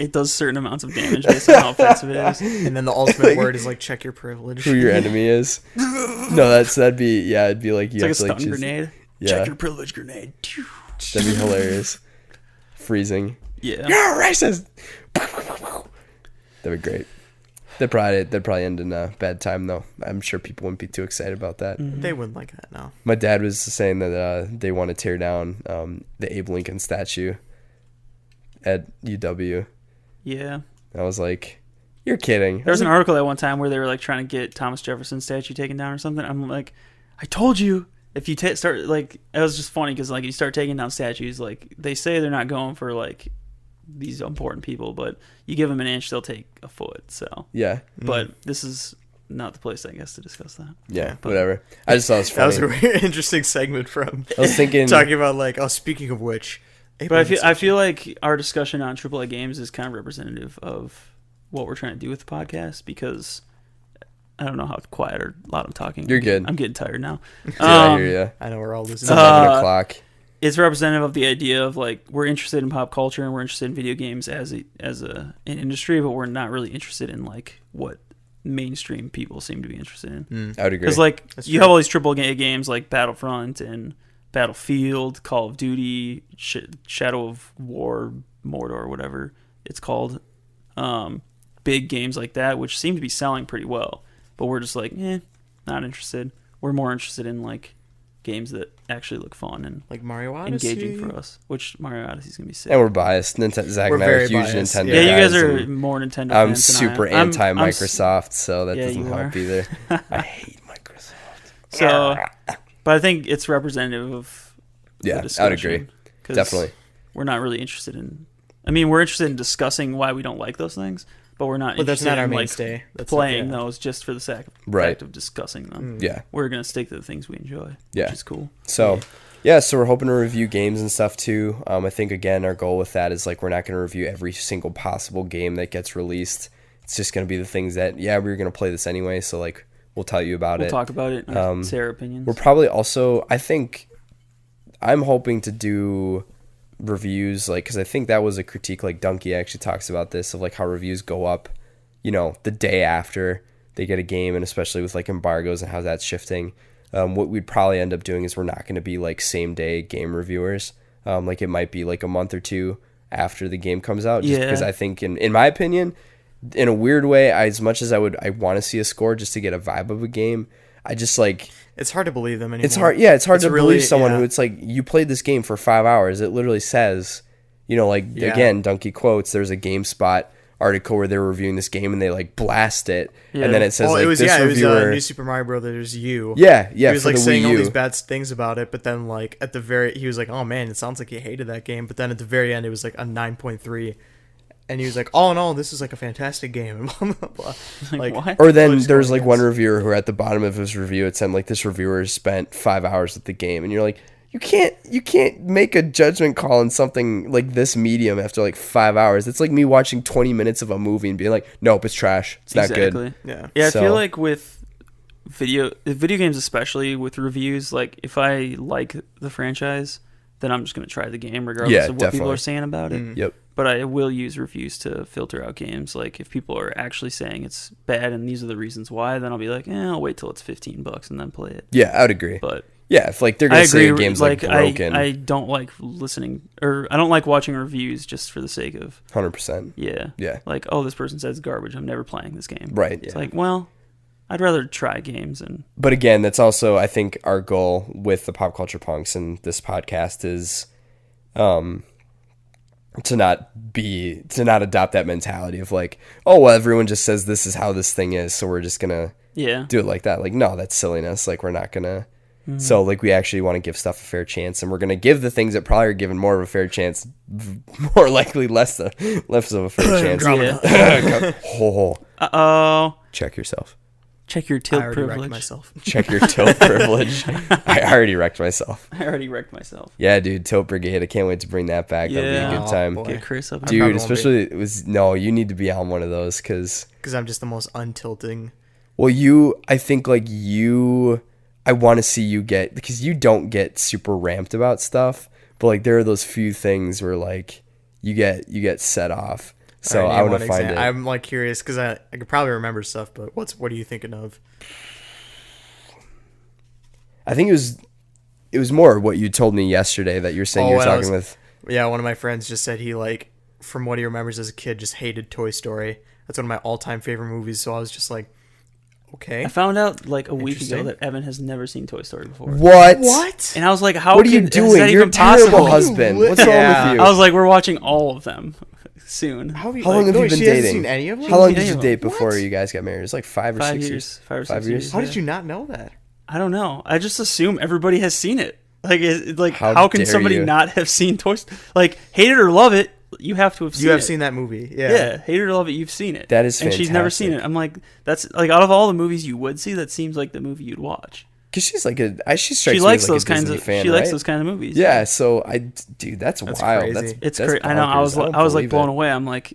it does certain amounts of damage based on how offensive it is. And then the ultimate word is like check your privilege. who your enemy is. No, that'd be it'd be like you It's like a have to stun like grenade. yeah. Check your privilege grenade. That'd be hilarious. Freezing. Yeah. You're racist. That'd be great. That'd probably end in a bad time though. I'm sure people wouldn't be too excited about that. They wouldn't like that now. My dad was saying that they want to tear down the Abe Lincoln statue at UW. Yeah. And I was like, "You're kidding." There was an article at one time where they were like trying to get Thomas Jefferson's statue taken down or something. I'm like, I told you. If you start like, it was just funny because like you start taking down statues, like they say they're not going for like these important people, but you give them an inch, they'll take a foot. So, Yeah, but this is not the place, I guess, to discuss that. yeah, But- whatever. I just thought it was That funny. was a really interesting segment from I was thinking, talking about like, oh, speaking of which, But I feel like our discussion on AAA games is kind of representative of what we're trying to do with the podcast because I don't know how quiet or loud I'm talking. You're good. I'm getting tired now. I hear ya. I know we're all It's losing. 11 o'clock. It's representative of the idea of like we're interested in pop culture and we're interested in video games as an industry, but we're not really interested in like what mainstream people seem to be interested in. I would agree. Because like That's you true. have all these AAA games like Battlefront and Battlefield, Call of Duty, Shadow of War, Mordor, whatever it's called. Big games like that, which seem to be selling pretty well, but we're just like, not interested. We're more interested in like games that actually look fun and like Mario Odyssey. engaging for us. Which Mario Odyssey is gonna be sick. And we're biased. Zach We're and I are very huge biased, Nintendo Yeah, you guys guys, are and more Nintendo I'm fans than I super am. anti I'm Microsoft, so that Yeah, doesn't you help are. either. I hate Microsoft. So, but I think it's representative of Yeah, the I would agree. discussion, 'cause Definitely. We're not really interested in. I mean, we're interested in discussing why we don't like those things, but we're not. But that's not our in, like, mainstay. That's playing not, those just for the fact Right. of discussing them. Yeah. We're gonna stick to the things we enjoy, Yeah. which is cool. So, yeah, so we're hoping to review games and stuff too. I think, again, our goal with that is like we're not going to review every single possible game that gets released. It's just going to be the things that, we were going to play this anyway, so like we'll tell you about We'll it. talk about it and say our opinions. We're probably also, I think, I'm hoping to do reviews, like, because I think that was a critique, like Dunkey actually talks about this, of like how reviews go up, the day after they get a game, and especially with like embargoes and how that's shifting. What we'd probably end up doing is we're not going to be like same day game reviewers. Like it might be like a month or two after the game comes out. Just because I think, in my opinion, in a weird way, as much as I want to see a score just to get a vibe of a game, I just like... It's hard to believe them anymore. It's hard. Yeah, it's hard to really, believe someone who it's like, you played this game for 5 hours. It literally says, again, Dunkey quotes, there's a GameSpot article where they were reviewing this game and they like blast it, and then it says it was this reviewer, New Super Mario Brothers U. Yeah, He was for like the saying Wii all U. these bad things about it, but then like at the very, he was like, "Oh man, it sounds like he hated that game." But then at the very end, it was like a 9.3, and he was like, "All in all, this is like a fantastic game." And blah, blah, blah. Like, what? Or then just there's going like one against- reviewer who at the bottom of his review it said like this reviewer spent 5 hours with the game, and you're like, you can't make a judgment call on something like this medium after like 5 hours. It's like me watching 20 minutes of a movie and being like, nope, it's trash. It's not good. Yeah. Yeah, I So- feel like with video games, especially with reviews, like if I like the franchise, then I'm just gonna try the game regardless Yeah, of what people definitely. are saying about it. Yep. But I will use reviews to filter out games. Like if people are actually saying it's bad and these are the reasons why, then I'll be like, I'll wait till it's $15 and then play it. Yeah, I would agree. But Yeah, if like they're I gonna say agree. a game's like broken, I don't like listening, or I don't like watching reviews just for the sake of 100%. yeah. Like, oh, this person says garbage. I'm never playing this game. Right. It's like, well, I'd rather try games and But again, that's also I think our goal with the Pop Culture Punks and this podcast is to not adopt that mentality of like, oh well, everyone just says this is how this thing is, so we're just gonna do it like that. Like, no, that's silliness. Like, we're not gonna. So like, we actually want to give stuff a fair chance, and we're gonna give the things that probably are given more of a fair chance, more likely less of a fair chance. Oh, Uh-oh. check yourself. Check your I tilt already wrecked privilege. myself. Check your tilt privilege. I already wrecked myself. I already wrecked myself. Yeah, dude, Tilt Brigade. I can't wait to bring that back. That'll be Yeah. a good time. boy. Get Chris up. Dude, probably won't especially it was you need to be on one of those because I'm just the most untilting. I want to see you get, because you don't get super ramped about stuff, but like there are those few things where like you get set off. So Alright, I name want to one find exam- it. I'm like curious because I could probably remember stuff, but what are you thinking of? I think it was more what you told me yesterday that you're saying you're when I talking was- with. Yeah, one of my friends just said he like, from what he remembers as a kid, just hated Toy Story. That's one of my all-time favorite movies. So I was just like, okay. I found out like a week ago Interesting. that Evan has never seen Toy Story before. What? And I was like, how What are you is doing? that You're even a terrible possible? husband. What's Yeah. wrong with you? I was like, we're watching all of them soon. How How long have you been she hasn't dating? seen any of them? How long Yeah, did you yeah. date before What? you guys got married? It was like 5 or 5 6 years. 5 or 6 5 years? years. How yeah. did you not know that? I don't know. I just assume everybody has seen it. Like, How how can dare somebody you. not have seen Toy Story? Like, hate it or love it, you have to have seen it. You have seen that movie, yeah. Yeah, hate it or love it, you've seen it. That is And she's never seen it. fantastic. I'm like, that's like out of all the movies you would see, that seems like the movie you'd watch. Because she's like she strikes She me likes as like those a kinds Disney of. fan, She likes right? those kind of movies. Yeah, so dude, that's wild. crazy. That's It's that's crazy. I know. bonkers. I was like believe blown it. away. I'm like,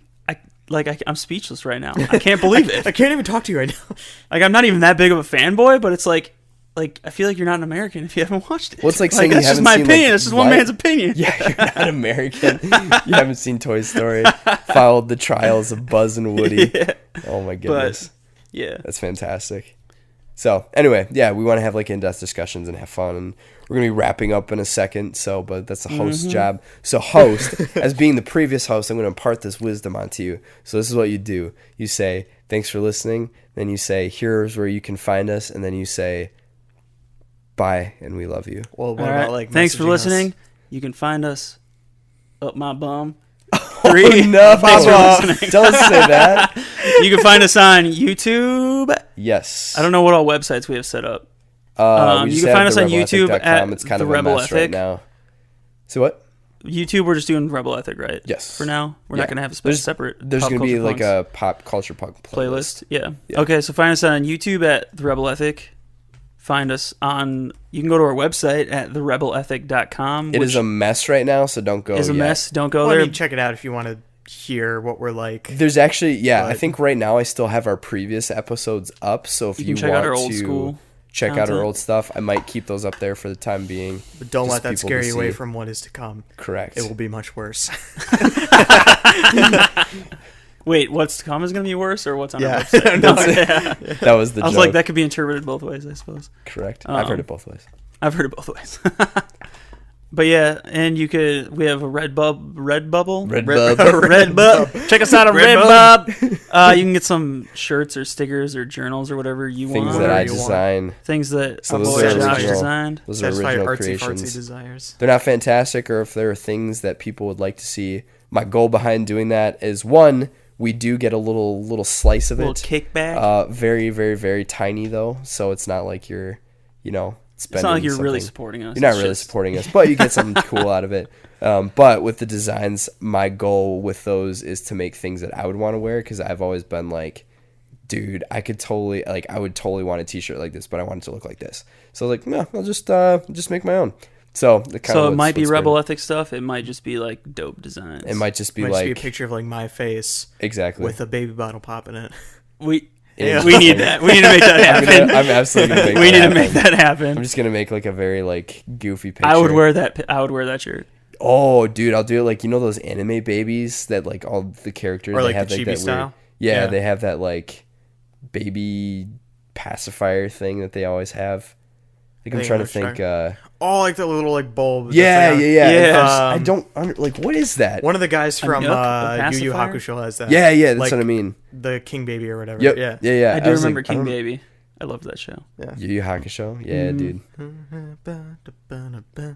I'm speechless right now. I can't believe it. I can't even talk to you right now. Like, I'm not even that big of a fanboy, but it's like I feel like you're not an American if you haven't watched it. Well, it's like saying you that's just haven't my seen, opinion. like, It's just one Lion- man's opinion. Yeah, you're not American. You haven't seen Toy Story. Followed the trials of Buzz and Woody. Yeah. Oh my goodness, Yeah. that's fantastic. So anyway, yeah, we want to have like in-depth discussions and have fun, and we're gonna be wrapping up in a second. So, but that's the host's job. So, host, as being the previous host, I'm gonna impart this wisdom onto you. So this is what you do: you say, "Thanks for listening." Then you say, "Here's where you can find us," and then you say, "Bye, and we love you." Well, what All about right. like Thanks for messaging us? listening. You can find us up my bum. Oh, 3. no, Thanks for Papa. listening. Don't say that. You can find us on YouTube. Yes. I don't know what all websites we have set up. We you just can have find us on YouTube therebelethnic.com. at It's kind The of a Rebel mess right Ethic. now. So what? YouTube, we're just doing Rebel Ethic, right? Yes. For now, we're Yeah. not gonna have a separate. There's pop going to be culture like punks a pop culture punk playlist. Yeah. Yeah. Okay, so find us on YouTube at The Rebel Ethic. Find us on. You can go to our website at therebelethic.com. It is a mess right now, so don't go. Is a yet. mess. Don't go Well, I there. mean, check it out if you want to hear what we're like. There's actually, I But- think right now I still have our previous episodes up. So if You you, can check want out our old to school check out content. our old stuff, I might keep those up there for the time being. But don't Just let that people scare to you away see. from what is to come. Correct. It will be much worse. Wait, what's to come is going to be worse, or what's on Yeah. our website? No, Okay. That was the I was joke. like, that could be interpreted both ways, I suppose. Correct. I've heard Um, it both ways. I've heard it both ways. But yeah, and we have a Redbubble. Redbub. Redbub. Check us out on Redbub. Redbub. You can get some shirts or stickers or journals or whatever you Things want. that I you want. design. Things that So our those boy are Josh original. designed. Those are Satisfy original your artsy fartsy creations. desires. They're not fantastic, or if there are things that people would like to see. My goal behind doing that is, one, we do get a little slice of Little it. kickback. Very, very, very tiny though, so it's not like you're, spending. It's not like you're really something. supporting us. You're not It's really just- supporting us, but you get something cool out of it. But with the designs, my goal with those is to make things that I would want to wear, because I've always been like, dude, I would totally want a t-shirt like this, but I want it to look like this. So like, no, I'll just make my own. So it might be Rebel Ethic stuff. It might just be like dope designs. It might just be Might like just be a picture of like my face exactly. with a baby bottle pop in it. We Yeah. we need that. We need to make that happen. I'm absolutely gonna make We that need to happen. make that I'm happen. just gonna make like a very like goofy picture. I would wear that. I would wear that shirt. Oh, dude, I'll do it like those anime babies that like all the characters Or they like have the like chibi that style? weird. Yeah, Yeah. they have that like baby pacifier thing that they always have. Like I'm Thing trying on to the think. Oh, like the little like bulb. Yeah. Yeah. I don't like what is that? One of the guys from Nook, a Yu Yu pacifier? Hakusho has that. Yeah, that's like what I mean. the King Baby or whatever. Yep. Yeah. Yeah. I do was remember like, King Baby. I loved that show. Yu Yu Hakusho. Yeah, dude.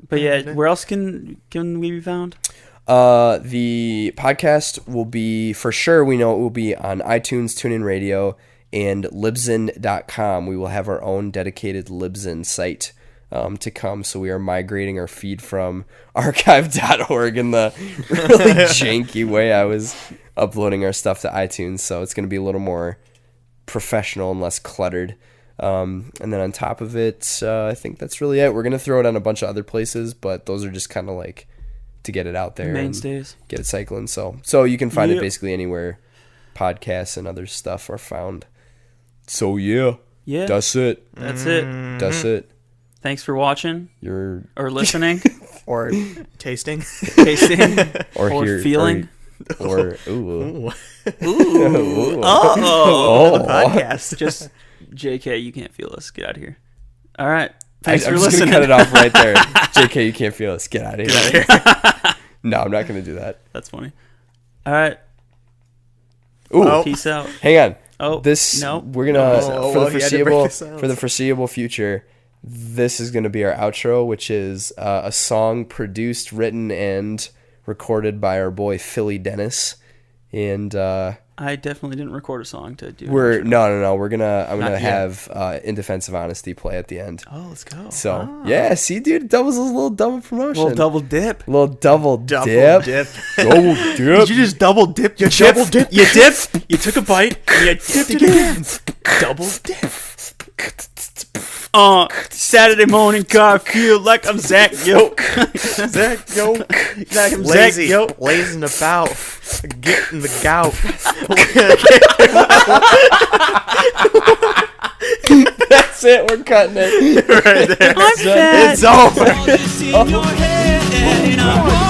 But yeah, where else can we be found? The podcast will be, for sure, we know it will be on iTunes, TuneIn Radio, and Libsyn.com. We will have our own dedicated Libsyn site to come. So we are migrating our feed from archive.org in the really janky way I was uploading our stuff to iTunes. So it's going to be a little more professional and less cluttered. And then on top of it, I think that's really it. We're going to throw it on a bunch of other places, but those are just kind of like to get it out there. and Mainstays. get it cycling. So you can find Yep. it basically anywhere podcasts and other stuff are found. So yeah, Yeah, that's it. that's it. That's it. Thanks for watching You're or listening, Or tasting. tasting, or or here feeling. or ooh. Ooh. Oh. Podcast. Just JK, you can't feel us. Get out of here. All right. I'm Thanks for just listening. gonna cut it off right there. JK, you can't feel us. Get out of here. No, I'm not gonna do that. That's funny. All right. Ooh, Oh. Peace out. hang on. Oh, This no. we're gonna Oh, for well, the he had to break foreseeable the sounds. future. This is gonna be our outro, which is a song produced, written, and recorded by our boy Philly Dennis. And I definitely didn't record a song to do. we're an outro. no. I'm gonna Not yet. have In Defense of Honesty play at the end. Oh, let's go. So yeah, see, dude, that was a little double promotion. Little double dip. Little double Double dip. dip. Double dip. Did you just double dip? You double dip. You dip. You took a bite. And you dipped again. Double dip. Saturday morning car, feel like I'm Zach Yoke. Zach, yo. Like I'm Lazy. Zach Yoke. Blazing about. Getting the gout. That's it. We're cutting it. Right there. I'm fat. It's over. All this in your head, and I'm